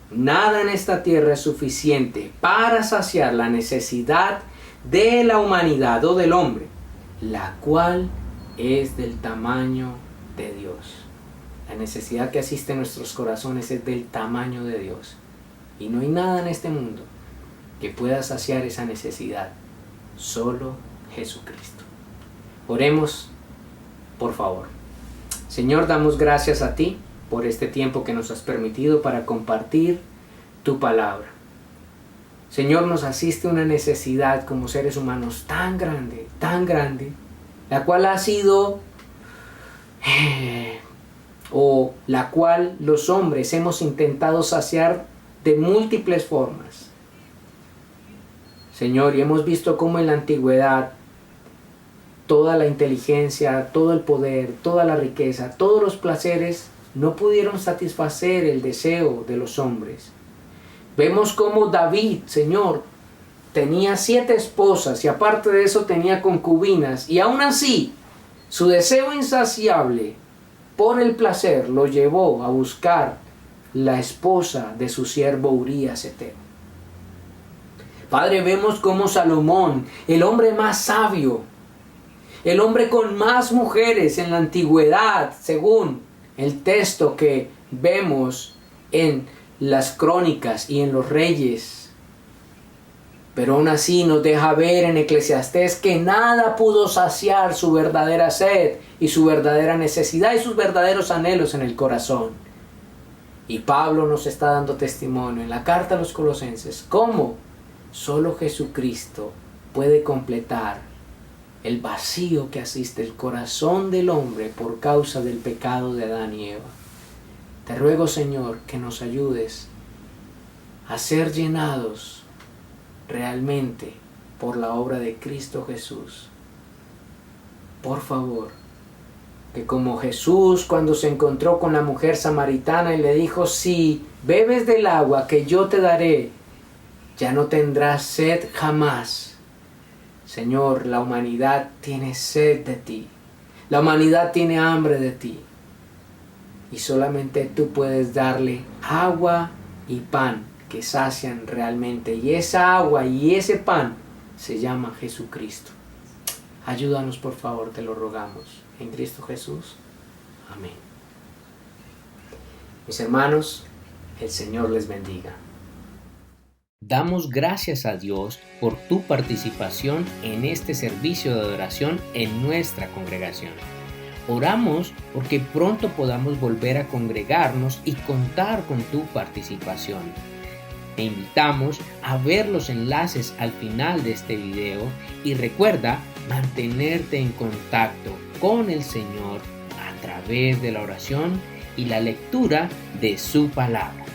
Nada en esta tierra es suficiente para saciar la necesidad de la humanidad o del hombre, la cual es del tamaño de Dios. La necesidad que asiste en nuestros corazones es del tamaño de Dios. Y no hay nada en este mundo que pueda saciar esa necesidad. Solo Jesucristo. Oremos, por favor. Señor, damos gracias a ti por este tiempo que nos has permitido para compartir tu palabra. Señor, nos asiste una necesidad como seres humanos tan grande, la cual ha sido, o la cual los hombres hemos intentado saciar de múltiples formas. Señor, y hemos visto cómo en la antigüedad toda la inteligencia, todo el poder, toda la riqueza, todos los placeres no pudieron satisfacer el deseo de los hombres. Vemos cómo David, Señor, tenía 7 esposas y aparte de eso tenía concubinas, y aún así su deseo insaciable por el placer lo llevó a buscar la esposa de su siervo Urías Heteo. Padre, vemos cómo Salomón, el hombre más sabio, el hombre con más mujeres en la antigüedad, según el texto que vemos en las crónicas y en los reyes, pero aún así nos deja ver en Eclesiastés que nada pudo saciar su verdadera sed y su verdadera necesidad y sus verdaderos anhelos en el corazón. Y Pablo nos está dando testimonio en la carta a los Colosenses cómo solo Jesucristo puede completar el vacío que asiste el corazón del hombre por causa del pecado de Adán y Eva. Te ruego, Señor, que nos ayudes a ser llenados realmente por la obra de Cristo Jesús. Por favor, que como Jesús cuando se encontró con la mujer samaritana y le dijo, si bebes del agua que yo te daré, ya no tendrás sed jamás. Señor, la humanidad tiene sed de ti. La humanidad tiene hambre de ti. Y solamente tú puedes darle agua y pan que sacian realmente. Y esa agua y ese pan se llama Jesucristo. Ayúdanos, por favor, te lo rogamos. En Cristo Jesús. Amén. Mis hermanos, el Señor les bendiga. Damos gracias a Dios por tu participación en este servicio de adoración en nuestra congregación. Oramos porque pronto podamos volver a congregarnos y contar con tu participación. Te invitamos a ver los enlaces al final de este video y recuerda mantenerte en contacto con el Señor a través de la oración y la lectura de su palabra.